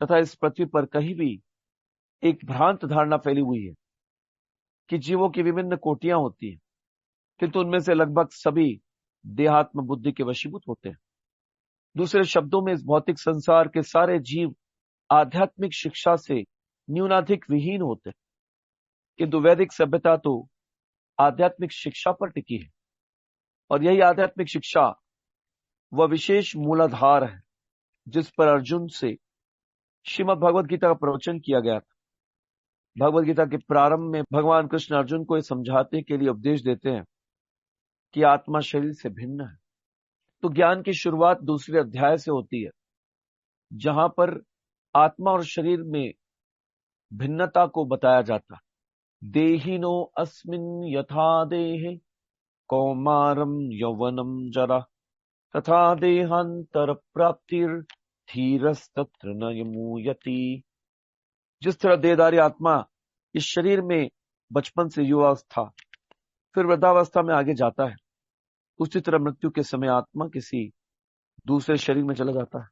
तथा इस पृथ्वी पर कहीं भी एक भ्रांत धारणा फैली हुई है कि जीवों की विभिन्न कोटियां होती हैं, किंतु उनमें से लगभग सभी देहात्म बुद्धि के वशीभूत होते हैं। दूसरे शब्दों में इस भौतिक संसार के सारे जीव आध्यात्मिक शिक्षा से न्यूनाधिक विहीन होते हैं, किंतु वैदिक सभ्यता तो आध्यात्मिक शिक्षा पर टिकी है। और यही आध्यात्मिक शिक्षा वह विशेष मूलाधार है जिस पर अर्जुन से श्रीमद् भगवद गीता का प्रवचन किया गया था। भगवद गीता के प्रारंभ में भगवान कृष्ण अर्जुन को यह समझाने के लिए उपदेश देते हैं कि आत्मा शरीर से भिन्न है। तो ज्ञान की शुरुआत दूसरे अध्याय से होती है, जहां पर आत्मा और शरीर में भिन्नता को बताया जाता है। देहिनो अस्मिन् यथा देहे कौमारम यौवनम जरा तथा देहांतर प्राप्तिर धीरस्तत्र न यमूयति। जिस तरह देहधारी आत्मा इस शरीर में बचपन से युवावस्था फिर वृद्धावस्था में आगे जाता है, उसी तरह मृत्यु के समय आत्मा किसी दूसरे शरीर में चला जाता है।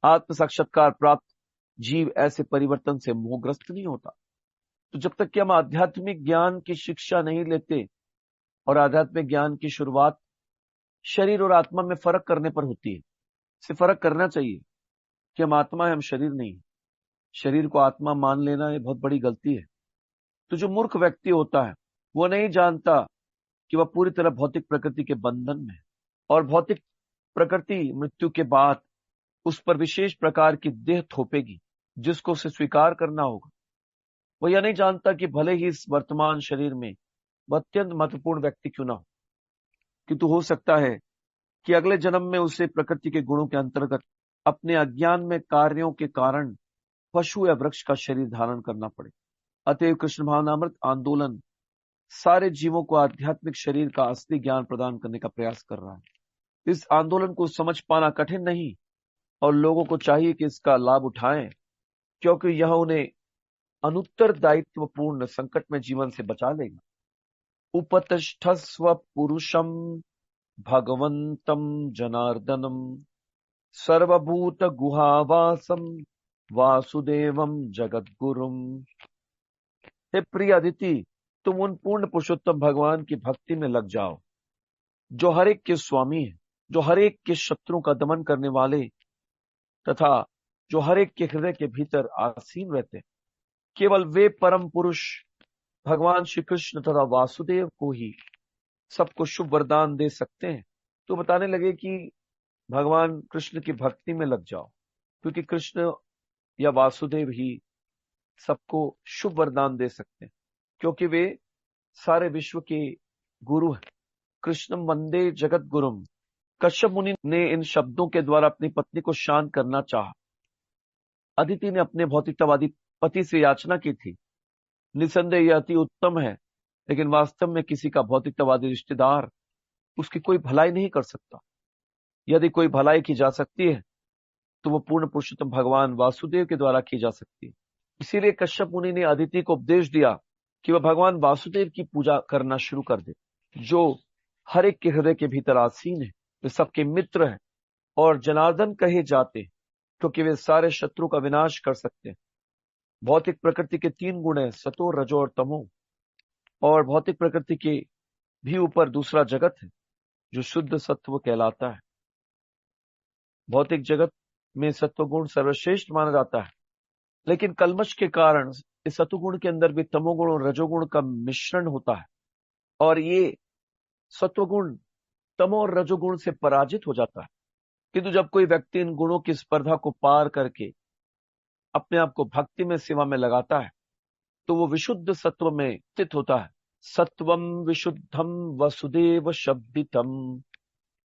आत्म साक्षात्कार प्राप्त जीव ऐसे परिवर्तन से मोहग्रस्त नहीं होता। तो जब तक कि हम आध्यात्मिक ज्ञान की शिक्षा नहीं लेते, और आध्यात्मिक ज्ञान की शुरुआत शरीर और आत्मा में फर्क करने पर होती है। इसे फर्क करना चाहिए कि हम आत्मा है, हम शरीर नहीं। शरीर को आत्मा मान लेना ये बहुत बड़ी गलती है। तो जो मूर्ख व्यक्ति होता है वो नहीं जानता कि वह पूरी तरह भौतिक प्रकृति के बंधन में है, और भौतिक प्रकृति मृत्यु के बाद उस पर विशेष प्रकार की देह थोपेगी जिसको उसे स्वीकार करना होगा। वह यह नहीं जानता कि भले ही इस वर्तमान शरीर में वह अत्यंत महत्वपूर्ण व्यक्ति क्यों ना हो, किंतु हो सकता है कि अगले जन्म में उसे प्रकृति के गुणों के अंतर्गत अपने अज्ञान में कार्यों के कारण पशु या वृक्ष का शरीर धारण करना पड़े। अतएव कृष्ण भावनामृत आंदोलन सारे जीवों को आध्यात्मिक शरीर का असली ज्ञान प्रदान करने का प्रयास कर रहा है। इस आंदोलन को समझ पाना कठिन नहीं, और लोगों को चाहिए कि इसका लाभ उठाएं, क्योंकि यह उन्हें अनुत्तरदायित्वपूर्ण संकट में जीवन से बचा लेगा। उपतिष्ठस्व पुरुषम भगवंतम जनार्दनम सर्वभूत गुहावासम वासुदेवम जगद्गुरुम। हे प्रिय अदिति, तुम उन पूर्ण पुरुषोत्तम भगवान की भक्ति में लग जाओ जो हर एक के स्वामी है, जो हर एक के शत्रु का दमन करने वाले तथा जो हर एक के हृदय के भीतर आसीन रहते हैं। केवल वे परम पुरुष भगवान श्री कृष्ण तथा वासुदेव को ही सबको शुभ वरदान दे सकते हैं। तो बताने लगे कि भगवान कृष्ण की भक्ति में लग जाओ, क्योंकि कृष्ण या वासुदेव ही सबको शुभ वरदान दे सकते हैं, क्योंकि वे सारे विश्व के गुरु हैं। कृष्णम वंदे जगत गुरुम। कश्यप मुनि ने इन शब्दों के द्वारा अपनी पत्नी को शांत करना चाहा। अदिति ने अपने भौतिकतावादी पति से याचना की थी। निसंदेह यह अति उत्तम है, लेकिन वास्तव में किसी का भौतिकतावादी रिश्तेदार उसकी कोई भलाई नहीं कर सकता। यदि कोई भलाई की जा सकती है तो वो पूर्ण पुरुषोत्तम भगवान वासुदेव के द्वारा की जा सकती है। इसीलिए कश्यप मुनि ने अदिति को उपदेश दिया कि वह भगवान वासुदेव की पूजा करना शुरू कर दे, जो हर एक के हृदय के भीतर आसीन है। वे सबके मित्र हैं और जनार्दन कहे जाते हैं, क्योंकि वे सारे शत्रु का विनाश कर सकते हैं। भौतिक प्रकृति के 3 गुण हैं, सतो, रजो और तमो। और भौतिक प्रकृति के भी ऊपर दूसरा जगत है जो शुद्ध सत्व कहलाता है। भौतिक जगत में सत्वगुण सर्वश्रेष्ठ माना जाता है, लेकिन कल्मश के कारण इस सत्वगुण के अंदर भी तमोगुण और रजोगुण का मिश्रण होता है, और ये सत्वगुण तमो और रजोगुण से पराजित हो जाता है। किंतु जब कोई व्यक्ति इन गुणों की स्पर्धा को पार करके अपने आप को भक्ति में सेवा में लगाता है, तो वो विशुद्ध सत्व में स्थित होता है। सत्वम विशुद्धम वसुदेव शब्दितम।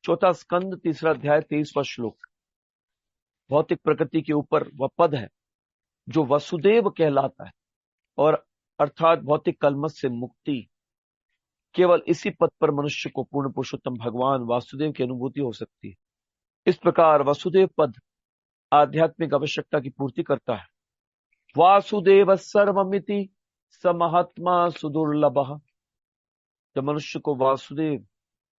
4 स्कंद 3 अध्याय 23वां श्लोक। भौतिक प्रकृति के ऊपर वह पद है जो वसुदेव कहलाता है, और अर्थात भौतिक कलमश से मुक्ति। केवल इसी पद पर मनुष्य को पूर्ण पुरुषोत्तम भगवान वासुदेव की अनुभूति हो सकती है। इस प्रकार वसुदेव पद आध्यात्मिक आवश्यकता की पूर्ति करता है। वासुदेव सर्वमिति स महात्मा सुदुर्लभ। जब मनुष्य को वासुदेव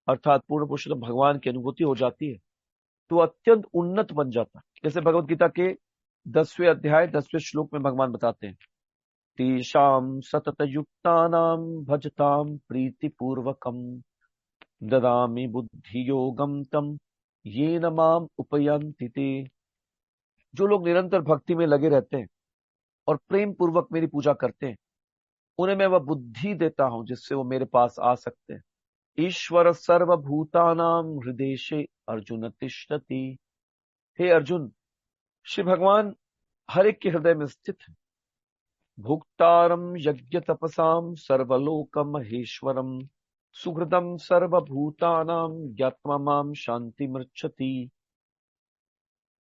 अर्थात पूर्ण पुरुषोत्तम भगवान की अनुभूति हो जाती है तो अत्यंत उन्नत बन जाता है। जैसे भगवत गीता के 10वें अध्याय 10वें श्लोक में भगवान बताते हैं, तेषां सतत युक्तानां भजतां प्रीति पूर्वकम ददामि बुद्धि योगम तम येन माम उपयन्ति ते। जो लोग निरंतर भक्ति में लगे रहते हैं और प्रेम पूर्वक मेरी पूजा करते हैं, उन्हें मैं वह बुद्धि देता हूं जिससे वो मेरे पास आ सकते हैं। ईश्वर सर्वभूतानां हृदेशे अर्जुन तिष्ठति। हे अर्जुन, श्री भगवान हर एक के हृदय में स्थित है। भुक्तारम यज्ञ तपसाम सर्वलोक महेश्वरम सुहृदम सर्वभूतानां ज्ञात्वा माम शांति मृच्छति।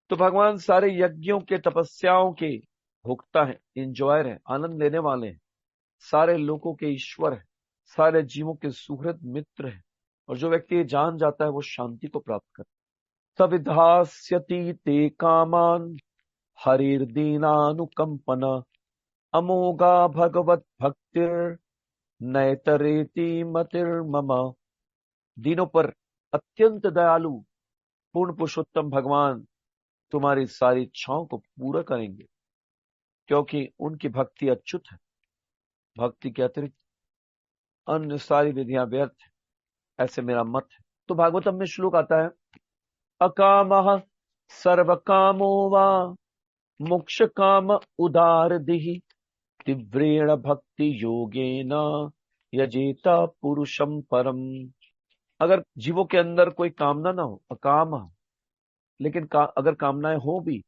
तो भगवान सारे यज्ञों के, तपस्याओं के भोक्ता है, इंजॉयर है, आनंद लेने वाले हैं, सारे लोगों के ईश्वर है, सारे जीवों के सुहृद मित्र है। और जो व्यक्ति ये जान जाता है वो शांति को प्राप्त करता है। सविधास्यति ते कामान हरिर्दीनानुकंपन अमोघा भगवत भक्तिर नैतरेति मतिर्मम। दीनों पर अत्यंत दयालु पूर्ण पुरुषोत्तम भगवान तुम्हारी सारी इच्छाओं को पूरा करेंगे, क्योंकि उनकी भक्ति अच्युत है। भक्ति के अतिरिक्त अन्य सारी विधियां व्यर्थ है, ऐसे मेरा मत है। तो भागवतम में श्लोक आता है, अकामः सर्व कामो वा मोक्ष काम उदार दिहि तीव्रेण भक्ति योगेन यजेता पुरुषम परम। अगर जीवों के अंदर कोई कामना ना हो, अकाम, लेकिन अगर कामनाएं हो भी,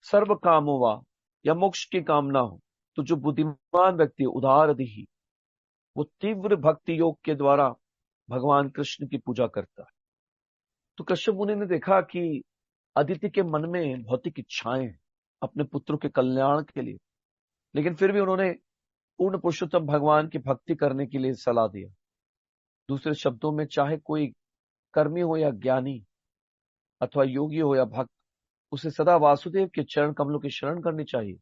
सर्व कामो वा, या मोक्ष की कामना हो, तो जो बुद्धिमान व्यक्ति है, उदार दिहि, वो तीव्र भक्ति योग के द्वारा भगवान कृष्ण की पूजा करता है। तो कश्यप मुनि ने देखा कि अदिति के मन में भौतिक इच्छाएं हैं अपने पुत्रों के कल्याण के लिए, लेकिन फिर भी उन्होंने पूर्ण पुरुषोत्तम भगवान की भक्ति करने के लिए सलाह दिया। दूसरे शब्दों में, चाहे कोई कर्मी हो या ज्ञानी अथवा योगी हो या भक्त, उसे सदा वासुदेव के चरण कमलों की शरण करनी चाहिए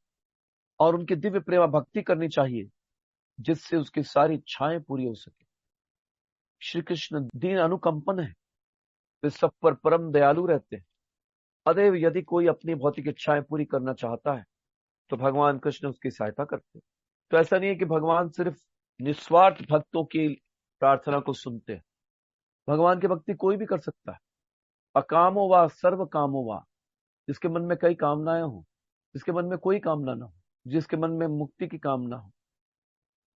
और उनकी दिव्य प्रेमा भक्ति करनी चाहिए, जिससे उसकी सारी इच्छाएं पूरी हो सके। श्री कृष्ण दीन अनुकंपन है, वे सब पर परम दयालु रहते हैं। अतएव यदि कोई अपनी भौतिक इच्छाएं पूरी करना चाहता है तो भगवान कृष्ण उसकी सहायता करते हैं। तो ऐसा नहीं है कि भगवान सिर्फ निस्वार्थ भक्तों की प्रार्थना को सुनते हैं। भगवान की भक्ति कोई भी कर सकता है। अकामो वा सर्व कामो वा, जिसके मन में कई कामनाएं हो, जिसके मन में कोई कामना ना हो, जिसके मन में मुक्ति की कामना हो,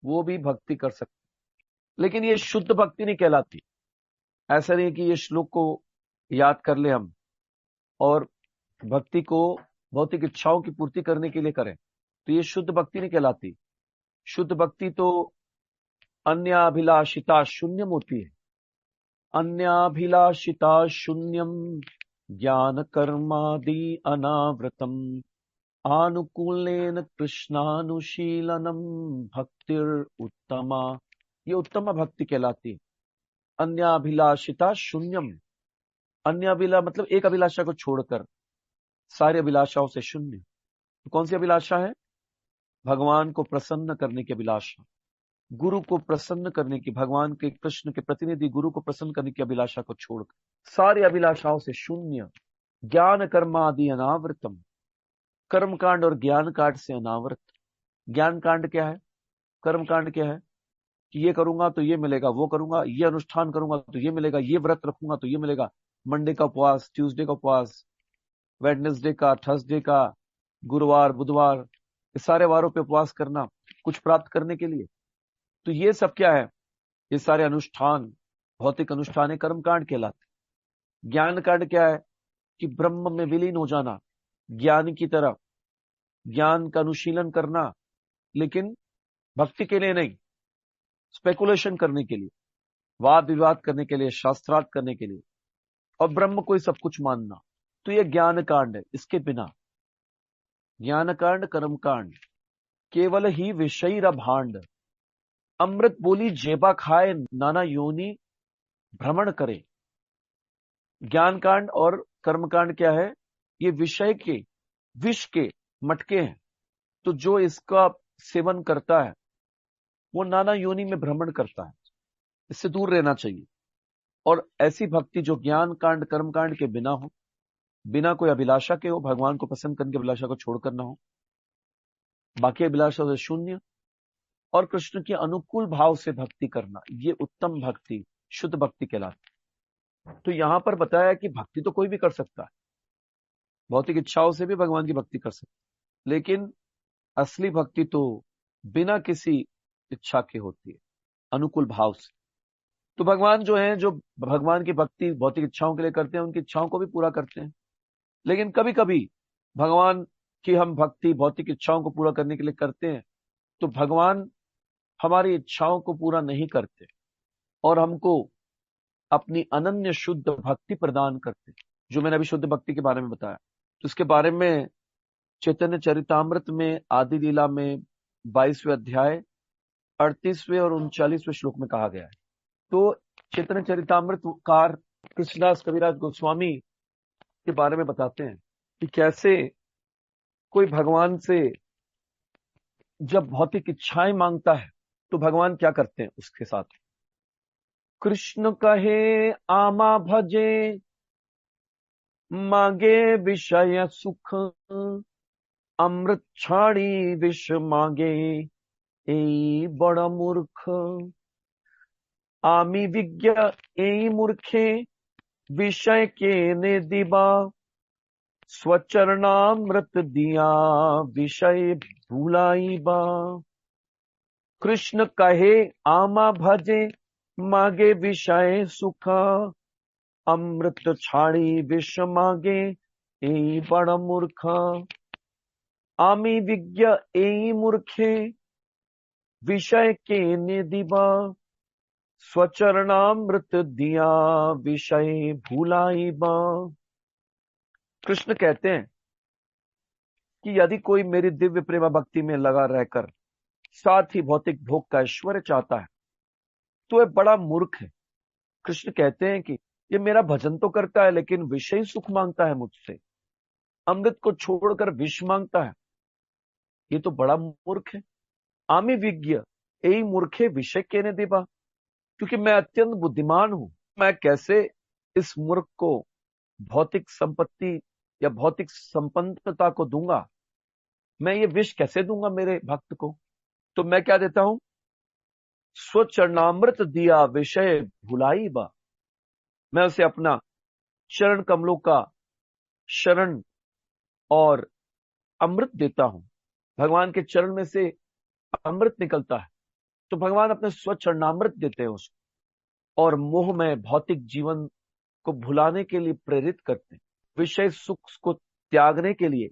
वो भी भक्ति कर सकते। लेकिन ये शुद्ध भक्ति नहीं कहलाती। ऐसा नहीं कि ये श्लोक को याद कर ले हम और भक्ति को भौतिक इच्छाओं की पूर्ति करने के लिए करें, तो ये शुद्ध भक्ति नहीं कहलाती। शुद्ध भक्ति तो अन्याभिलाषिता शून्यम होती है। अन्याभिलाषिता शून्यम ज्ञान कर्मादि अनावृतम आनुकूलेन कृष्णानुशीलनम भक्तिर उत्तमा। ये उत्तम भक्ति कहलाती है। अन्याभिलाषिता शून्यम, अन्य अभिला मतलब एक अभिलाषा को छोड़कर सारी अभिलाषाओं से शून्य। तो कौन सी अभिलाषा है? भगवान को प्रसन्न करने की अभिलाषा, गुरु को प्रसन्न करने की, भगवान के कृष्ण के प्रतिनिधि गुरु को प्रसन्न करने की अभिलाषा को छोड़कर सारी अभिलाषाओं से शून्य। ज्ञान कर्मादि अनावृतम, कर्म कांड और ज्ञान कांड से अनावृत। ज्ञान कांड क्या है? कर्म कांड क्या है? कि ये करूंगा तो ये मिलेगा, वो करूंगा, ये अनुष्ठान करूंगा तो ये मिलेगा, ये व्रत रखूंगा तो ये मिलेगा। मंडे का उपवास, ट्यूसडे का उपवास, वेडनेसडे का, थर्सडे का, गुरुवार, बुधवार, ये सारे वारों पे उपवास करना कुछ प्राप्त करने के लिए। तो ये सब क्या है? ये सारे अनुष्ठान, भौतिक अनुष्ठान कर्म कांड कहलाते। ज्ञान कांड क्या है? कि ब्रह्म में विलीन हो जाना, ज्ञान की तरह ज्ञान का अनुशीलन करना, लेकिन भक्ति के लिए नहीं, स्पेकुलेशन करने के लिए, वाद विवाद करने के लिए, शास्त्रार्थ करने के लिए, और ब्रह्म को ही सब कुछ मानना। तो ये ज्ञान कांड है। इसके बिना ज्ञान कांड, कर्म कांड केवल ही विषयी भांड, अमृत बोली जेबा खाए नाना योनि भ्रमण करे। ज्ञान कांड और कर्म कांड क्या है? ये विषय के, विष के मटके हैं। तो जो इसका सेवन करता है वो नाना योनि में भ्रमण करता है, इससे दूर रहना चाहिए। और ऐसी भक्ति जो ज्ञान कांड कर्म कांड के बिना हो, बिना कोई अभिलाषा के हो, भगवान को पसंद करने की अभिलाषा को छोड़कर ना हो, बाकी अभिलाषा से शून्य, और कृष्ण के अनुकूल भाव से भक्ति करना, ये उत्तम भक्ति, शुद्ध भक्ति कहलाती। तो यहां पर बताया कि भक्ति तो कोई भी कर सकता है, भौतिक इच्छाओं से भी भगवान की भक्ति कर सकता है, लेकिन असली भक्ति तो बिना किसी इच्छा के होती है, अनुकूल भाव से। तो भगवान जो है, जो भगवान की भक्ति भौतिक इच्छाओं के लिए करते हैं, उनकी इच्छाओं को भी पूरा करते हैं। लेकिन कभी कभी भगवान की हम भक्ति भौतिक इच्छाओं को पूरा करने के लिए करते हैं, तो भगवान हमारी इच्छाओं को पूरा नहीं करते और हमको अपनी अनन्य शुद्ध भक्ति प्रदान करते, जो मैंने अभी शुद्ध भक्ति के बारे में बताया। तो इसके बारे में चैतन्य चरितामृत में आदि लीला में 22वें अध्याय 38वें और 39वें श्लोक में कहा गया है। तो चैतन्य चरितामृतकार कृष्णदास कविराज गोस्वामी के बारे में बताते हैं कि कैसे कोई भगवान से जब भौतिक इच्छाएं मांगता है तो भगवान क्या करते हैं उसके साथ। कृष्ण कहे आमा भजे, मांगे विषय सुख, अमृत छाड़ी विष मांगे, ए बड़ा मूर्ख। आमी विज्ञ ए मूर्खे, विषय के ने दिबा, स्वचरणामृत दिया, विषय भूलाई बा। कृष्ण कहे आमा भजे, मागे विषय सुख, अमृत छाड़ी विष मागे, ए बड़ मूर्ख। आमी विज्ञ ए मूर्खे, विषय के ने दिबा, स्वचरणामृत दिया, विषय भूलाई बा। कृष्ण कहते हैं कि यदि कोई मेरी दिव्य प्रेमा भक्ति में लगा रहकर साथ ही भौतिक भोग का ऐश्वर्य चाहता है तो वह बड़ा मूर्ख है। कृष्ण कहते हैं कि ये मेरा भजन तो करता है लेकिन विषय सुख मांगता है मुझसे, अमृत को छोड़कर विष मांगता है, ये तो बड़ा मूर्ख है। आमी विज्ञ यही मूर्खे विषय कहने देबा, क्योंकि मैं अत्यंत बुद्धिमान हूं, मैं कैसे इस मूर्ख को भौतिक संपत्ति या भौतिक संपन्नता को दूंगा, मैं ये विष कैसे दूंगा मेरे भक्त को। तो मैं क्या देता हूं, स्वचरणामृत दिया, विषय भुलाई बा। मैं उसे अपना चरण कमलों का शरण और अमृत देता हूं। भगवान के चरण में से अमृत निकलता है, तो भगवान अपने स्वचरणामृत देते हैं उसको और मोह में भौतिक जीवन को भुलाने के लिए प्रेरित करते हैं, विषय सुख को त्यागने के लिए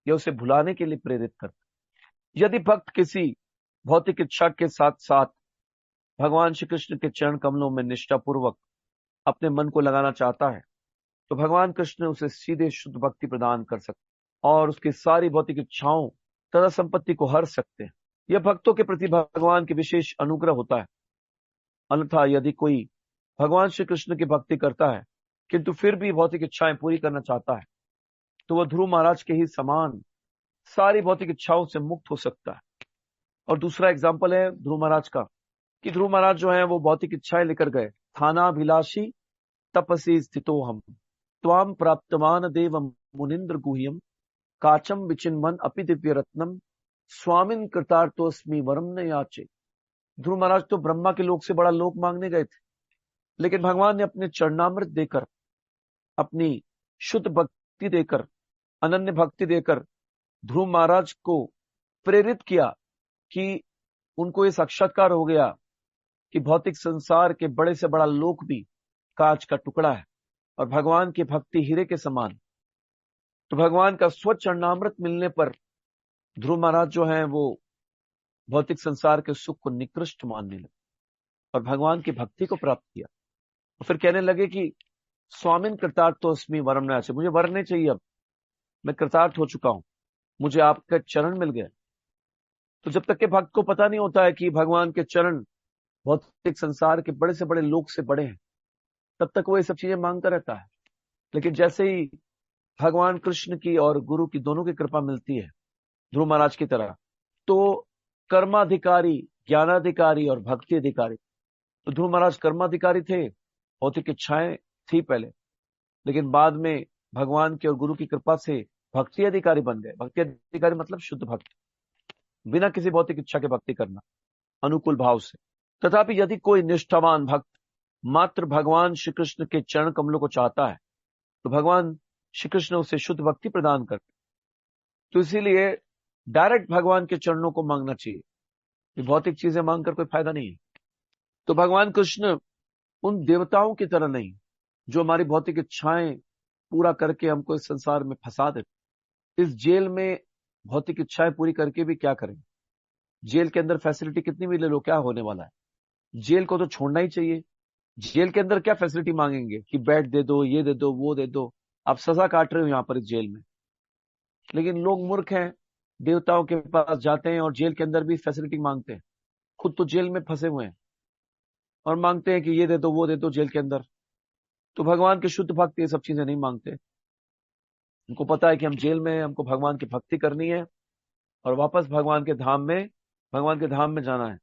या उसे भुलाने के लिए प्रेरित करते हैं। यदि भक्त किसी भौतिक इच्छा के साथ साथ भगवान श्री कृष्ण के चरण कमलों में निष्ठापूर्वक अपने मन को लगाना चाहता है तो भगवान कृष्ण उसे सीधे शुद्ध भक्ति प्रदान कर सकते और उसकी सारी भौतिक इच्छाओं तथा संपत्ति को हर सकते हैं। यह भक्तों के प्रति भगवान की विशेष अनुग्रह होता है। अन्यथा यदि कोई भगवान श्री कृष्ण की भक्ति करता है किंतु फिर भी भौतिक इच्छाएं पूरी करना चाहता है तो वह ध्रुव महाराज के ही समान सारी भौतिक इच्छाओं से मुक्त हो सकता है। और दूसरा एग्जाम्पल है ध्रुव महाराज का, कि ध्रुव महाराज जो है वो भौतिक इच्छाएं लेकर गए। थानाभिलाषी तपसी स्थितो हम, त्वाम प्राप्तमान देव मुनिंद्र गुह्यम, काचम विचिन्वन अपि दिव्य रत्नम, स्वामिन कृतार्थोस्मि वरम न याचे। ध्रुव महाराज तो ब्रह्मा के लोक से बड़ा लोक मांगने गए थे, लेकिन भगवान ने अपने चरणामृत देकर, अपनी शुद्ध भक्ति देकर, अनन्य भक्ति देकर ध्रुव महाराज को प्रेरित किया कि उनको ये साक्षात्कार हो गया कि भौतिक संसार के बड़े से बड़ा लोक भी कांच का टुकड़ा है और भगवान की भक्ति हीरे के समान। तो भगवान का स्वच्छ चरणामृत मिलने पर ध्रुव महाराज जो है वो भौतिक संसार के सुख को निकृष्ट मानने लगे और भगवान की भक्ति को प्राप्त किया। और फिर कहने लगे कि स्वामिन कृतार्थोस्मि वरम न याचे, मुझे वर नहीं चाहिए, अब मैं कृतार्थ हो चुका हूं, मुझे आपका चरण मिल गया। तो जब तक के भक्त को पता नहीं होता है कि भगवान के चरण भौतिक संसार के बड़े से बड़े लोक से बड़े हैं, तब तक वो ये सब चीजें मांगता रहता है। लेकिन जैसे ही भगवान कृष्ण की और गुरु की दोनों की कृपा मिलती है ध्रुव महाराज की तरह, तो कर्माधिकारी, ज्ञानाधिकारी और भक्ति अधिकारी, तो ध्रुव महाराज कर्माधिकारी थे, भौतिक इच्छाएं थी पहले, लेकिन बाद में भगवान के और गुरु की कृपा से भक्ति अधिकारी बन गए। भक्ति अधिकारी मतलब शुद्ध भक्ति, बिना किसी भौतिक इच्छा के भक्ति करना, अनुकूल भाव से। तथापि यदि कोई निष्ठावान भक्त मात्र भगवान श्री कृष्ण के चरण कमलों को चाहता है तो भगवान श्री कृष्ण उसे शुद्ध भक्ति प्रदान करते। तो इसीलिए डायरेक्ट भगवान के चरणों को मांगना चाहिए, भौतिक चीजें मांगकर कोई फायदा नहीं है। तो भगवान कृष्ण उन देवताओं की तरह नहीं जो हमारी भौतिक इच्छाएं पूरा करके हमको इस संसार में फंसा देते। इस जेल में भौतिक इच्छाएं पूरी करके भी क्या करें? जेल के अंदर फैसिलिटी कितनी भी ले लो, क्या होने वाला है? जेल को तो छोड़ना ही चाहिए। जेल के अंदर क्या फैसिलिटी मांगेंगे कि बेड दे दो, ये दे दो, वो दे दो। आप सजा काट रहे हो यहां पर इस जेल में। लेकिन लोग मूर्ख हैं, देवताओं के पास जाते हैं और जेल के अंदर भी फैसिलिटी मांगते हैं। खुद तो जेल में फंसे हुए हैं और मांगते हैं कि ये दे दो, वो दे दो जेल के अंदर। तो भगवान के शुद्ध भक्त ये सब चीजें नहीं मांगते। उनको पता है कि हम जेल में हैं, हमको भगवान की भक्ति करनी है और वापस भगवान के धाम में जाना है।